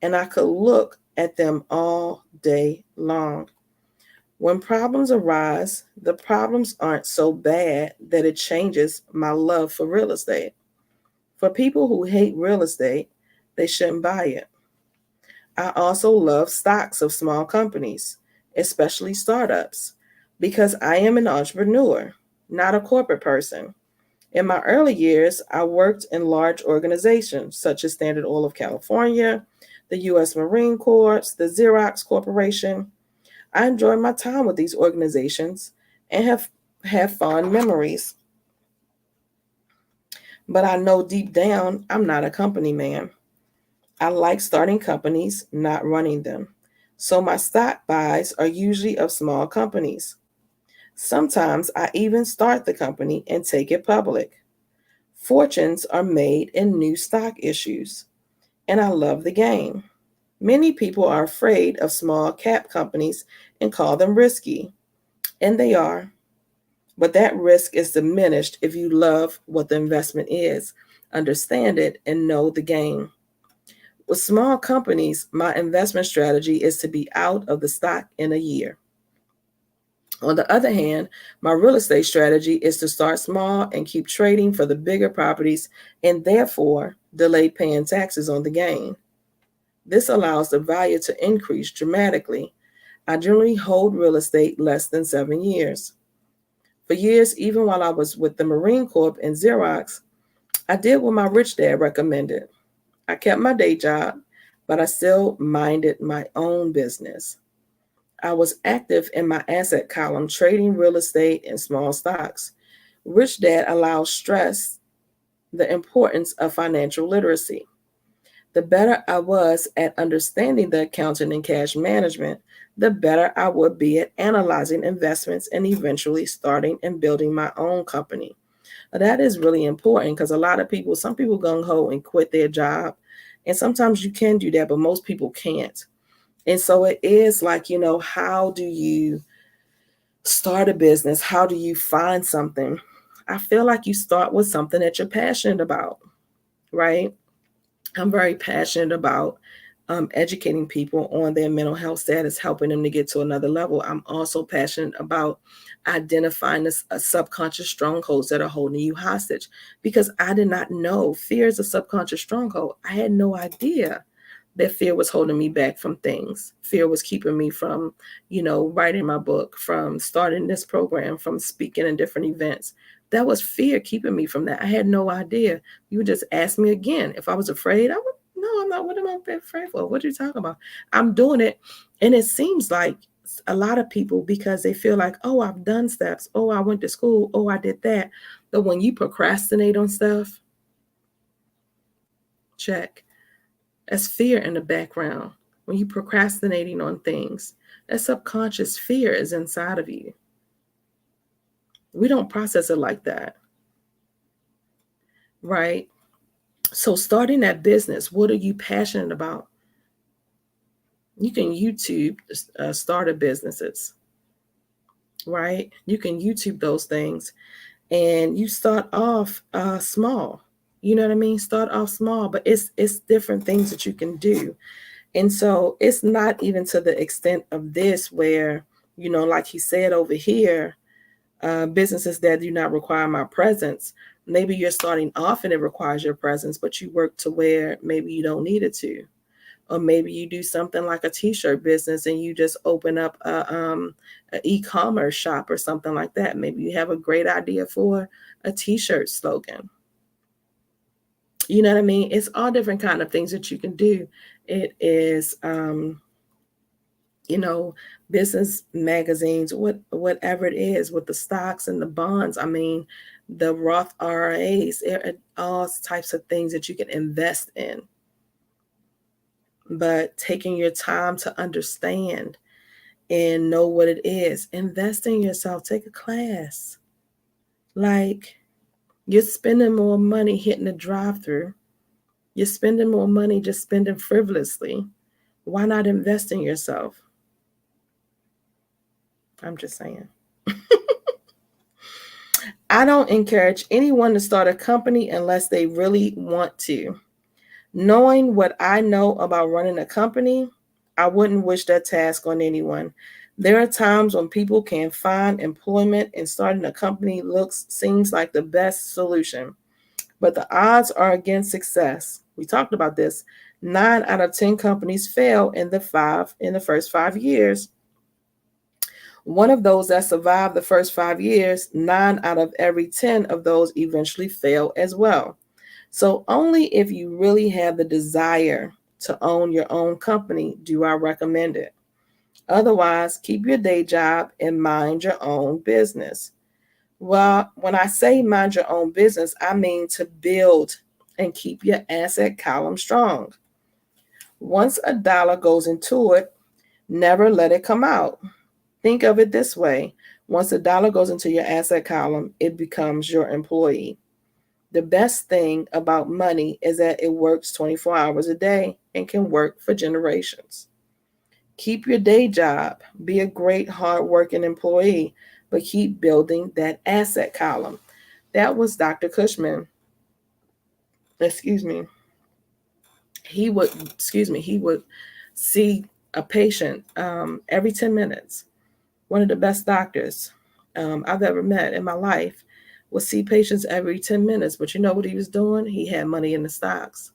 and I could look at them all day long. When problems arise, the problems aren't so bad that it changes my love for real estate. For people who hate real estate, they shouldn't buy it. I also love stocks of small companies, especially startups, because I am an entrepreneur, not a corporate person. In my early years, I worked in large organizations such as Standard Oil of California, the U.S. Marine Corps, the Xerox Corporation. I enjoyed my time with these organizations and have fond memories. But I know deep down I'm not a company man. I like starting companies, not running them. So my stock buys are usually of small companies. Sometimes I even start the company and take it public. Fortunes are made in new stock issues, and I love the game. Many people are afraid of small cap companies and call them risky, and they are. But that risk is diminished if you love what the investment is, understand it, and know the game. With small companies, my investment strategy is to be out of the stock in a year. On the other hand, my real estate strategy is to start small and keep trading for the bigger properties and therefore delay paying taxes on the gain. This allows the value to increase dramatically. I generally hold real estate less than 7 years. For years, even while I was with the Marine Corps and Xerox, I did what my rich dad recommended. I kept my day job, but I still minded my own business. I was active in my asset column, trading real estate and small stocks. Rich Dad allows stress the importance of financial literacy. The better I was at understanding the accounting and cash management, the better I would be at analyzing investments and eventually starting and building my own company. Now, that is really important because a lot of people, some people gung ho and quit their job. And sometimes you can do that, but most people can't. And so it is like, how do you start a business? How do you find something? I feel like you start with something that you're passionate about, right? I'm very passionate about educating people on their mental health status, helping them to get to another level. I'm also passionate about identifying the subconscious strongholds that are holding you hostage because I did not know fear is a subconscious stronghold. I had no idea that fear was holding me back from things. Fear was keeping me from, writing my book, from starting this program, from speaking in different events. That was fear keeping me from that. I had no idea. You would just ask me again if I was afraid. I would, no, I'm not. What am I afraid for? What are you talking about? I'm doing it. And it seems like a lot of people, because they feel like, oh, I've done steps. Oh, I went to school. Oh, I did that. But when you procrastinate on stuff, check. That's fear in the background. When you're procrastinating on things, that subconscious fear is inside of you. We don't process it like that, right? So, starting that business, what are you passionate about? You can YouTube starter businesses, right? You can YouTube those things and you start off small. You know what I mean? Start off small, but it's different things that you can do. And so it's not even to the extent of this where, like he said over here, businesses that do not require my presence. Maybe you're starting off and it requires your presence, but you work to where maybe you don't need it to. Or maybe you do something like a t-shirt business and you just open up a e-commerce shop or something like that. Maybe you have a great idea for a t-shirt slogan. You know what I mean? It's all different kind of things that you can do. It is you know, business magazines, whatever it is, with the stocks and the bonds. I mean, the Roth IRAs, all types of things that you can invest in. But taking your time to understand and know what it is, invest in yourself, take a class, Like, you're spending more money hitting the drive-through. You're spending more money just spending frivolously. Why not invest in yourself? I'm just saying. I don't encourage anyone to start a company unless they really want to. Knowing what I know about running a company, I wouldn't wish that task on anyone. There are times when people can find employment and starting a company seems like the best solution. But the odds are against success. We talked about this. 9 out of 10 companies fail in the first 5 years. One of those that survive the first 5 years, 9 out of every 10 of those eventually fail as well. So only if you really have the desire to own your own company do I recommend it. Otherwise, keep your day job and mind your own business. Well, when I say mind your own business, I mean to build and keep your asset column strong. Once a dollar goes into it, never let it come out. Think of it this way. Once a dollar goes into your asset column, it becomes your employee. The best thing about money is that it works 24 hours a day and can work for generations. Keep your day job, be a great, hardworking employee, but keep building that asset column. That was Dr. Cushman. Excuse me. He would see a patient every 10 minutes. One of the best doctors I've ever met in my life would see patients every 10 minutes. But you know what he was doing? He had money in the stocks.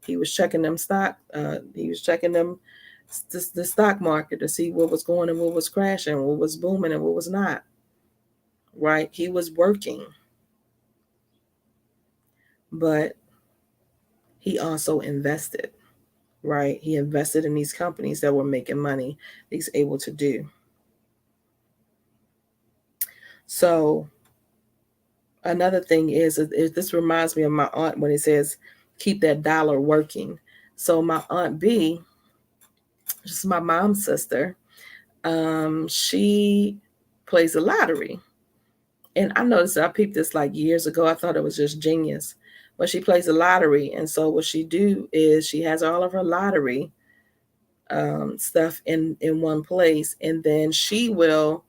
He was checking them he was checking them the stock market to see what was going and what was crashing, what was booming and what was not. Right? He was working, but he also invested. Right? He invested in these companies that were making money. He's able to do. So another thing is this reminds me of my aunt when it says keep that dollar working. So my aunt B, just my mom's sister, she plays the lottery. And I noticed I peeped this like years ago. I thought it was just genius. But she plays the lottery. And so what she do is she has all of her lottery stuff in one place. And then she will,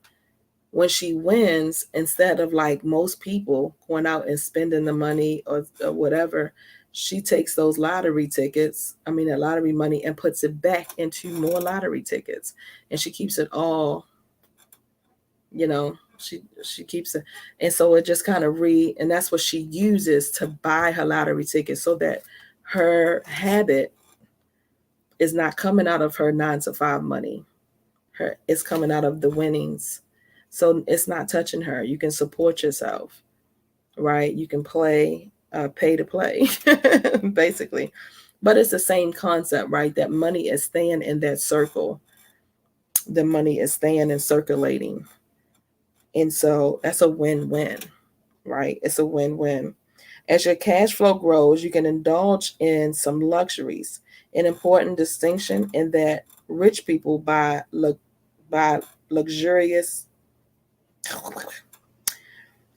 when she wins, instead of like most people going out and spending the money or whatever, she takes those lottery tickets, that lottery money, and puts it back into more lottery tickets. And she keeps it all, she keeps it. And so it just kind of and that's what she uses to buy her lottery tickets so that her habit is not coming out of her 9 to 5 money. It's coming out of the winnings. So it's not touching her. You can support yourself, right? You can pay to play, basically. But it's the same concept, right? That money is staying in that circle. The money is staying and circulating. And so that's a win-win, right? It's a win-win. As your cash flow grows, you can indulge in some luxuries. An important distinction in that rich people buy luxurious.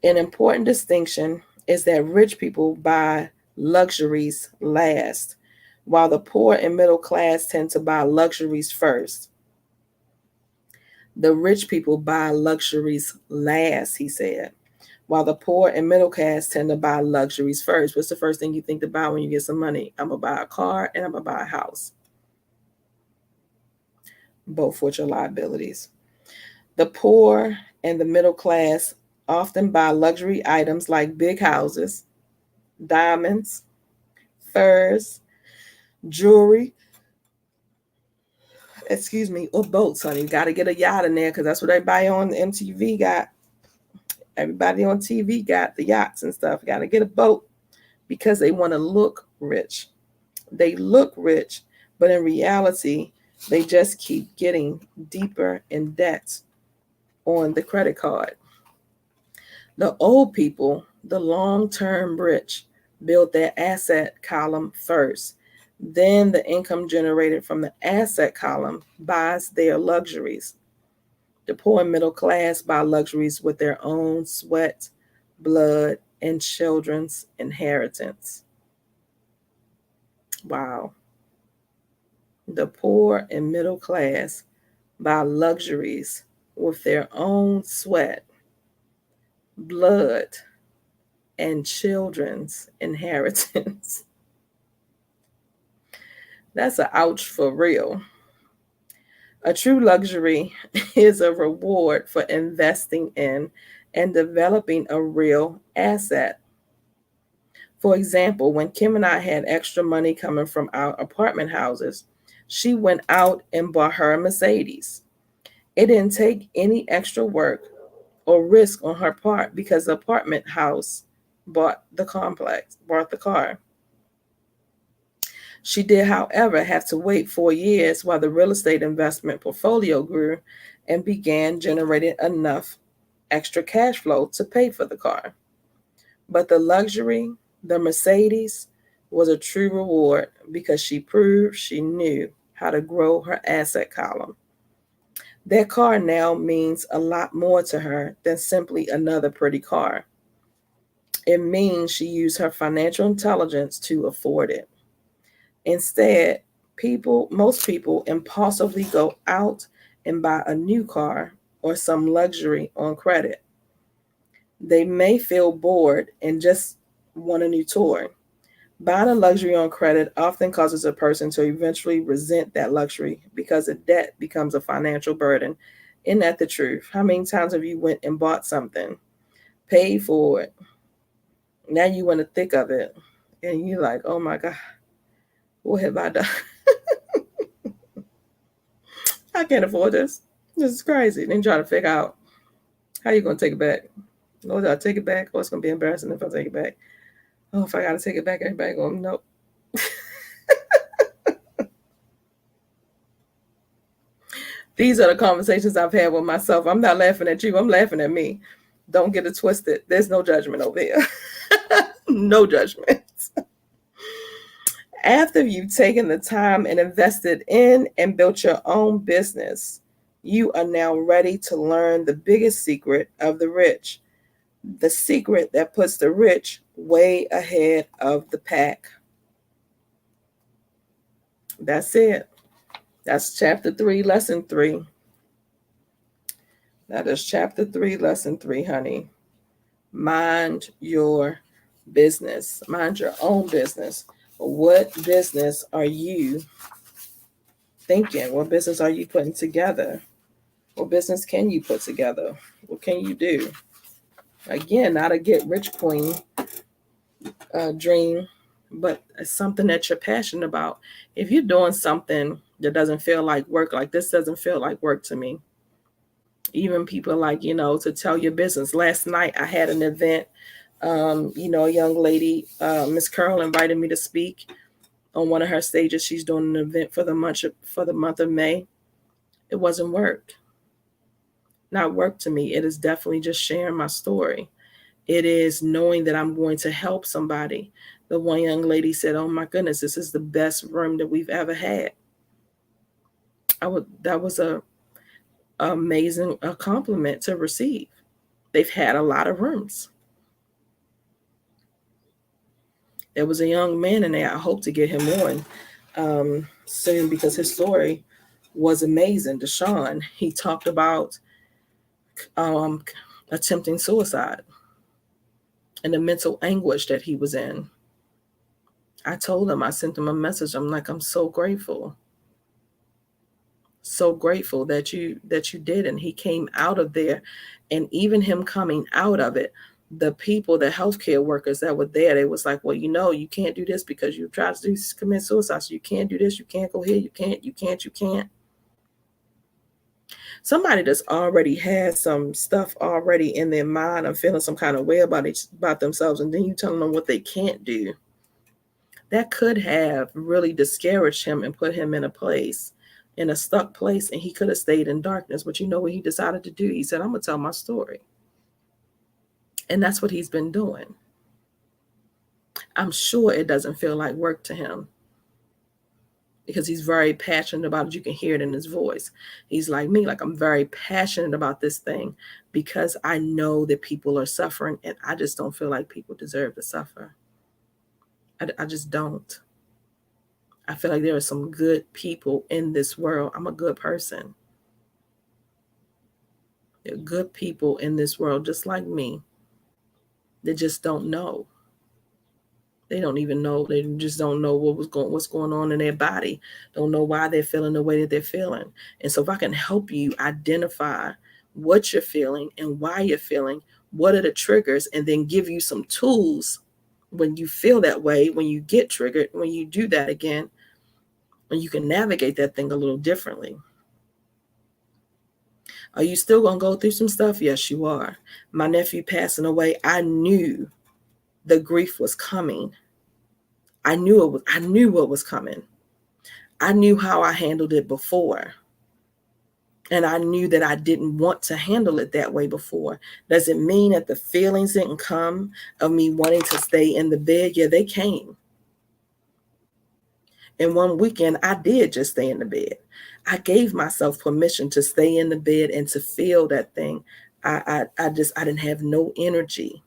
An important distinction is that rich people buy luxuries last, while the poor and middle class tend to buy luxuries first. The rich people buy luxuries last, he said, while the poor and middle class tend to buy luxuries first. What's the first thing you think to buy when you get some money? I'm going to buy a car and I'm going to buy a house, both which are liabilities. The poor and the middle class often buy luxury items like big houses, diamonds, furs, jewelry, or boats, honey. You got to get a yacht in there because that's what everybody on MTV got. Everybody on TV got the yachts and stuff. Got to get a boat because they want to look rich. They look rich, but in reality, they just keep getting deeper in debt on the credit card. The old people, the long-term rich, build their asset column first. Then the income generated from the asset column buys their luxuries. The poor and middle class buy luxuries with their own sweat, blood, and children's inheritance. Wow. The poor and middle class buy luxuries with their own sweat, blood, and children's inheritance. That's a ouch for real. A true luxury is a reward for investing in and developing a real asset. For example, when Kim and I had extra money coming from our apartment houses, she went out and bought her a Mercedes. It didn't take any extra work or risk on her part because the apartment house bought the car. She did, however, have to wait 4 years while the real estate investment portfolio grew and began generating enough extra cash flow to pay for the car. But the luxury, the Mercedes, was a true reward because she proved she knew how to grow her asset column. That car now means a lot more to her than simply another pretty car. It means she used her financial intelligence to afford it. Instead, most people impulsively go out and buy a new car or some luxury on credit. They may feel bored and just want a new toy. Buying a luxury on credit often causes a person to eventually resent that luxury because the debt becomes a financial burden. Isn't that the truth? How many times have you went and bought something, paid for it, now you in the thick of it, and you're like, oh my God, what have I done? I can't afford this. This is crazy. Then try to figure out how you gonna take it back. Oh, do I take it back? Oh, it's gonna be embarrassing if I take it back. Oh, if I gotta take it back, everybody going, nope. These are the conversations I've had with myself. I'm not laughing at you. I'm laughing at me. Don't get it twisted. There's no judgment over here. No judgment. After you've taken the time and invested in and built your own business, you are now ready to learn the biggest secret of the rich, the secret that puts the rich way ahead of the pack. That's it. That's chapter 3, lesson 3. That is chapter 3, lesson 3, honey. Mind your business. Mind your own business. What business are you thinking? What business are you putting together? What business can you put together? What can you do? Again, not a get rich queen dream, but it's something that you're passionate about. If you're doing something that doesn't feel like work, like this doesn't feel like work to me. Even people like, to tell your business. Last night I had an event. A young lady, Miss Curl, invited me to speak on one of her stages. She's doing an event for the month of May. It wasn't work. Not work to me. It is definitely just sharing my story. It is knowing that I'm going to help somebody. The one young lady said, "Oh my goodness, this is the best room that we've ever had." That was a amazing compliment to receive. They've had a lot of rooms. There was a young man in there. I hope to get him on soon because his story was amazing. Deshaun, he talked about um, attempting suicide and the mental anguish that he was in. I told him, I sent him a message. I'm like, I'm so grateful that you did, and he came out of there. And even him coming out of it, the people, the healthcare workers that were there, they was like, well, you can't do this because you tried to commit suicide, so you can't do this, you can't go here, you can't. Somebody that's already had some stuff already in their mind and feeling some kind of way about themselves, and then you telling them what they can't do, that could have really discouraged him and put him in a stuck place, and he could have stayed in darkness. But you know what he decided to do? He said, I'm gonna tell my story. And that's what he's been doing. I'm sure it doesn't feel like work to him. because he's very passionate about it. You can hear it in his voice. He's like me, like, I'm very passionate about this thing because I know that people are suffering, and I just don't feel like people deserve to suffer. I just don't. I feel like there are some good people in this world. I'm a good person. There are good people in this world just like me. They just don't know. They don't even know. They just don't know what's going on in their body. Don't know why they're feeling the way that they're feeling. And so if I can help you identify what you're feeling and why you're feeling, what are the triggers, and then give you some tools when you feel that way, when you get triggered, when you do that again, and you can navigate that thing a little differently. Are you still going to go through some stuff? Yes, you are. My nephew passing away, I knew the grief was coming. I knew what was coming. I knew how I handled it before. And I knew that I didn't want to handle it that way before. Does it mean that the feelings didn't come of me wanting to stay in the bed? Yeah, they came. And one weekend, I did just stay in the bed. I gave myself permission to stay in the bed and to feel that thing. I didn't have no energy.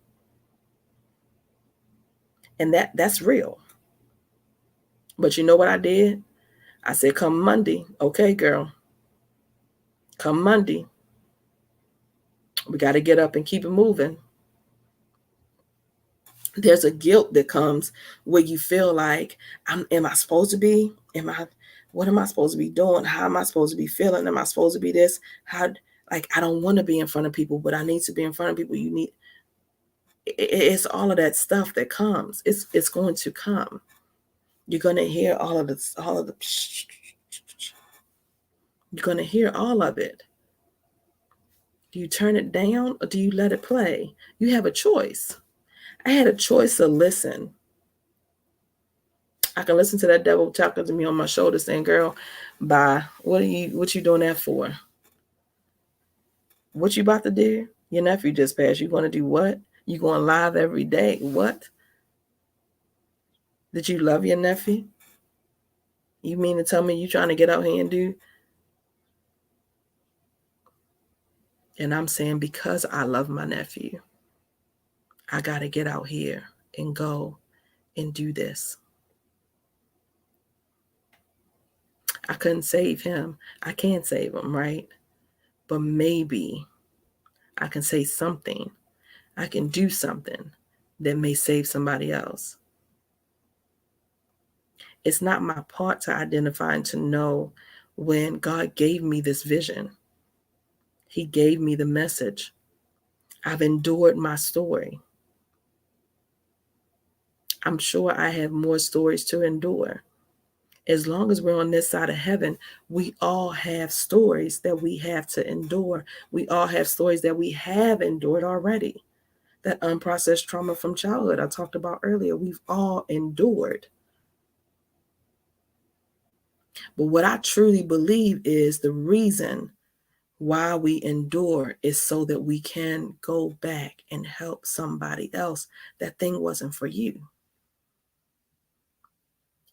And that's real. But you know what I did? I said, come Monday, okay, girl, come Monday, we got to get up and keep it moving. There's a guilt that comes where you feel like, am I supposed to be? What am I supposed to be doing? How am I supposed to be feeling? Am I supposed to be this? I don't want to be in front of people, but I need to be in front of people. It's all of that stuff that comes. It's going to come. You're going to hear you're going to hear all of it. Do you turn it down or do you let it play? You have a choice. I had a choice to listen. I can listen to that devil talking to me on my shoulder saying, girl, bye. What you doing that for? What you about to do? Your nephew just passed. You going to do what? You going live every day? What? Did you love your nephew? You mean to tell me you trying to get out here and do? And I'm saying, because I love my nephew, I got to get out here and go and do this. I couldn't save him. I can't save him, right? But maybe I can say something. I can do something that may save somebody else. It's not my part to identify and to know when God gave me this vision. He gave me the message. I've endured my story. I'm sure I have more stories to endure. As long as we're on this side of heaven, we all have stories that we have to endure. We all have stories that we have endured already. That unprocessed trauma from childhood I talked about earlier, we've all endured. But what I truly believe is the reason why we endure is so that we can go back and help somebody else. That thing wasn't for you.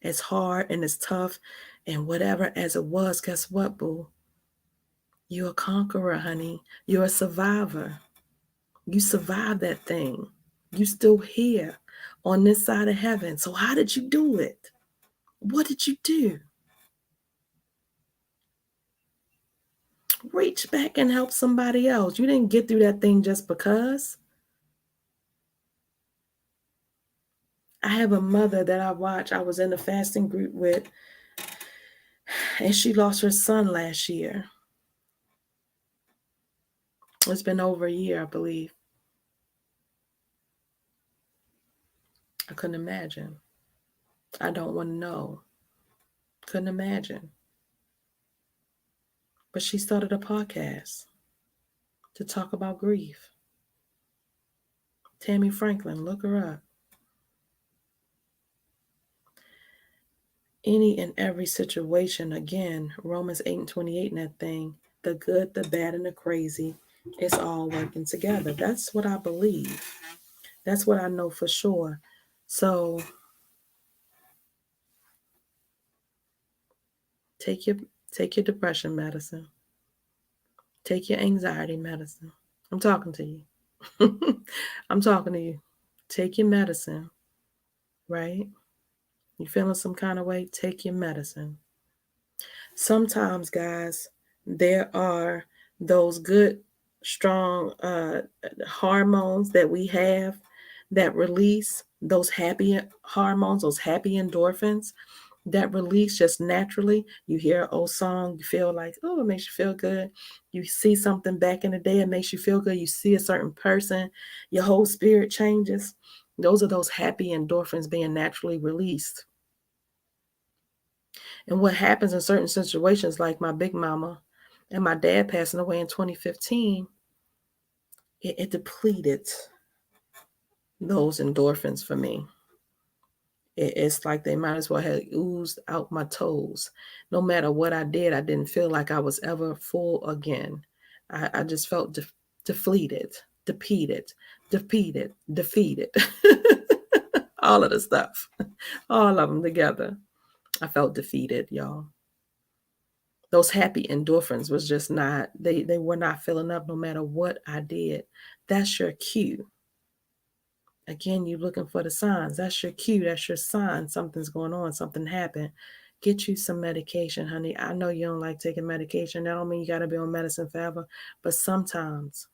As hard and as tough and whatever as it was, guess what, boo? You're a conqueror, honey. You're a survivor. You survived that thing. You still here on this side of heaven. So how did you do it? What did you do? Reach back and help somebody else. You didn't get through that thing just because. I have a mother that I watch. I was in a fasting group with, and she lost her son last year. It's been over a year, I believe. I couldn't imagine. I don't want to know. Couldn't imagine. But she started a podcast to talk about grief. Tammy Franklin, look her up. Any and every situation, again, Romans 8:28 in that thing, the good, the bad, and the crazy, it's all working together. That's what I believe. That's what I know for sure. So Take your depression medicine. Take your anxiety medicine. I'm talking to you. I'm talking to you. Take your medicine, right? You feeling some kind of way? Take your medicine. Sometimes, guys, there are those good, strong hormones that we have that release those happy hormones, those happy endorphins that release just naturally. You hear an old song, you feel like, oh, it makes you feel good. You see something back in the day, it makes you feel good. You see a certain person, your whole spirit changes. Those are those happy endorphins being naturally released. And what happens in certain situations, like my big mama and my dad passing away in 2015, it depleted those endorphins for me. It's like they might as well have oozed out my toes. No matter what I did, I didn't feel like I was ever full again. I just felt defeated, defeated. All of the stuff, all of them together. I felt defeated, y'all. Those happy endorphins was just not, they were not filling up no matter what I did. That's your cue. Again, you looking for the signs. That's your cue. That's your sign. Something's going on. Something happened. Get you some medication, honey. I know you don't like taking medication. That don't mean you got to be on medicine forever. But sometimes,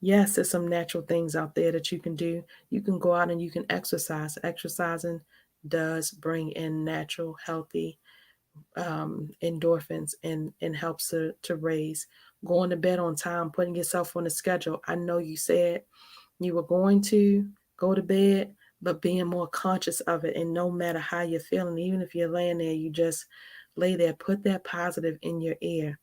yes, there's some natural things out there that you can do. You can go out and you can exercise. Exercising does bring in natural, healthy endorphins and helps to raise. Going to bed on time, putting yourself on a schedule. I know you said you were going to go to bed, but being more conscious of it. And no matter how you're feeling, even if you're laying there, you just lay there, put that positive in your ear.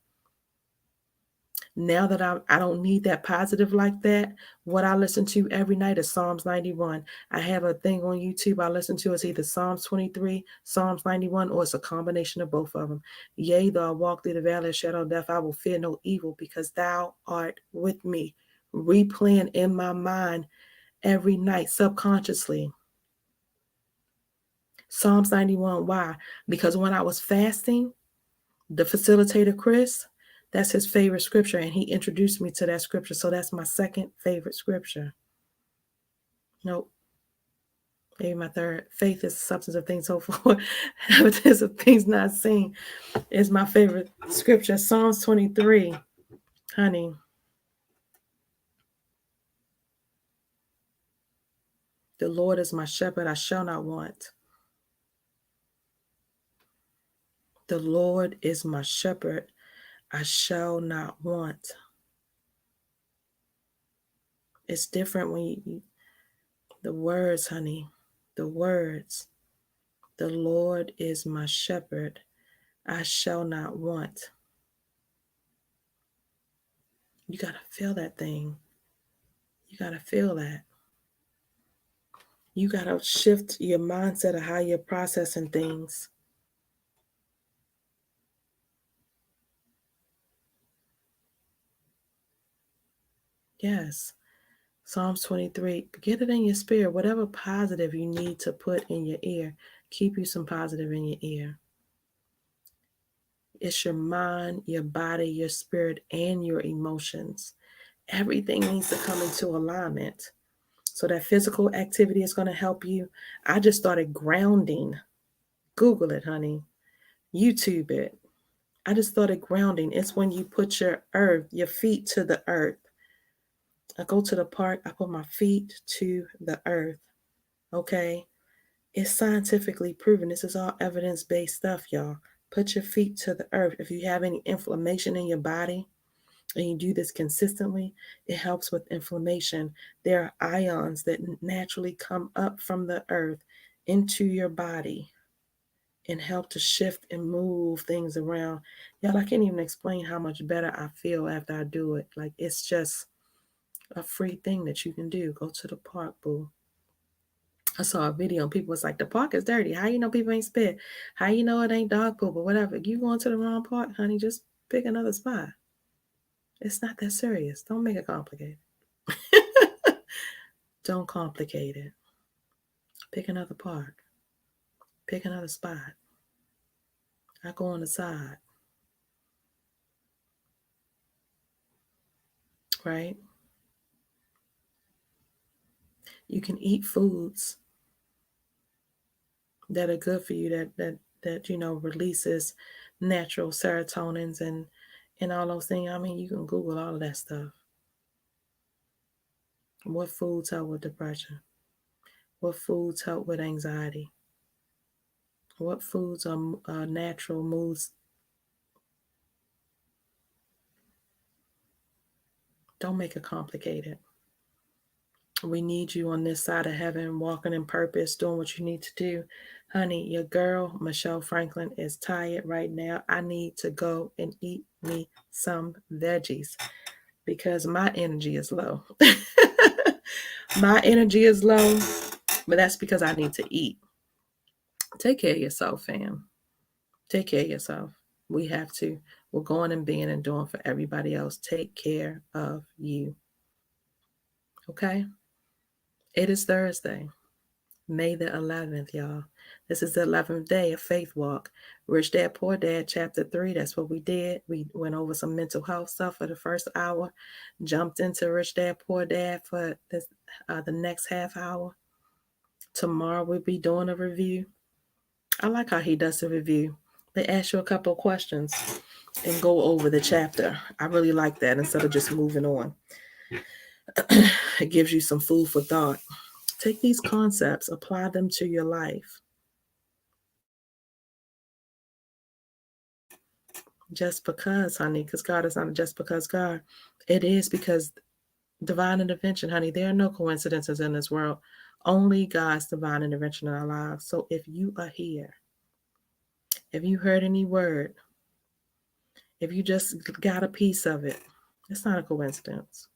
Now that I don't need that positive like that, what I listen to every night is Psalms 91. I have a thing on YouTube I listen to. It's either Psalms 23, Psalms 91, or it's a combination of both of them. Yea, though I walk through the valley of shadow of death, I will fear no evil because thou art with me. Replaying in my mind every night subconsciously. Psalms 91. Why? Because when I was fasting, the facilitator, Chris, that's his favorite scripture, and he introduced me to that scripture. So that's my second favorite scripture. Nope. Maybe my third. Faith is the substance of things hoped for, evidence of things not seen, is my favorite scripture. Psalms 23. Honey. The Lord is my shepherd, I shall not want. The Lord is my shepherd, I shall not want. It's different when you the words, honey, the words. The Lord is my shepherd, I shall not want. You got to feel that thing. You got to feel that. You got to shift your mindset of how you're processing things. Yes. Psalms 23. Get it in your spirit. Whatever positive you need to put in your ear, keep you some positive in your ear. It's your mind, your body, your spirit, and your emotions. Everything needs to come into alignment. So that physical activity is going to help you. I just started grounding. Google it, honey. YouTube it. I just started grounding. It's when you put your feet to the earth. I go to the park, I put my feet to the earth. Okay? It's scientifically proven. This is all evidence-based stuff, y'all. Put your feet to the earth. If you have any inflammation in your body, and you do this consistently, it helps with inflammation. There are ions that naturally come up from the earth into your body and help to shift and move things around. Y'all, I can't even explain how much better I feel after I do it. Like, it's just a free thing that you can do. Go to the park, boo. I saw a video and people was like, the park is dirty. How you know people ain't spit? How you know it ain't dog poop or whatever? You going to the wrong park, honey, just pick another spot. It's not that serious. Don't make it complicated. Don't complicate it. Pick another park. Pick another spot. I go on the side, right? You can eat foods that are good for you, that releases natural serotonins and all those things. I mean, you can Google all of that stuff. What foods help with depression? What foods help with anxiety? What foods are natural moods? Don't make it complicated. We need you on this side of heaven, walking in purpose, doing what you need to do. Honey, your girl, Michelle Franklin, is tired right now. I need to go and eat me some veggies because my energy is low. My energy is low, but that's because I need to eat. Take care of yourself, fam. Take care of yourself. We have to. We're going and being and doing for everybody else. Take care of you. Okay? It is Thursday, May the 11th, y'all. This is the 11th day of Faith Walk. Rich Dad, Poor Dad, Chapter 3. That's what we did. We went over some mental health stuff for the first hour, jumped into Rich Dad, Poor Dad for the next half hour. Tomorrow we'll be doing a review. I like how he does the review. They ask you a couple of questions and go over the chapter. I really like that instead of just moving on. It gives you some food for thought. Take these concepts, apply them to your life. Just because, honey, because God is not just because God. It is because divine intervention, honey. There are no coincidences in this world. Only God's divine intervention in our lives. So if you are here, if you heard any word, if you just got a piece of it, it's not a coincidence.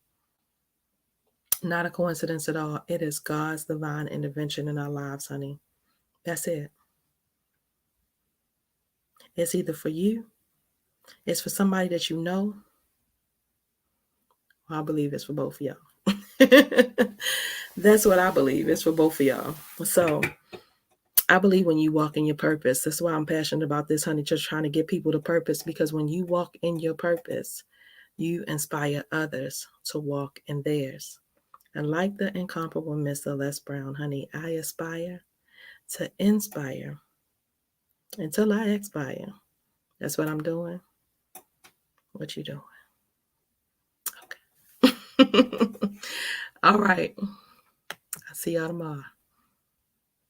Not a coincidence at all. It is God's divine intervention in our lives, honey. That's it. It's either for you, it's for somebody that you know, or I believe it's for both of y'all. That's what I believe. It's for both of y'all. So I believe when you walk in your purpose, that's why I'm passionate about this, honey, just trying to get people to purpose, because when you walk in your purpose, you inspire others to walk in theirs. And like the incomparable Mr. Les Brown, honey, I aspire to inspire until I expire. That's what I'm doing. What you doing? Okay. All right. I'll see y'all tomorrow.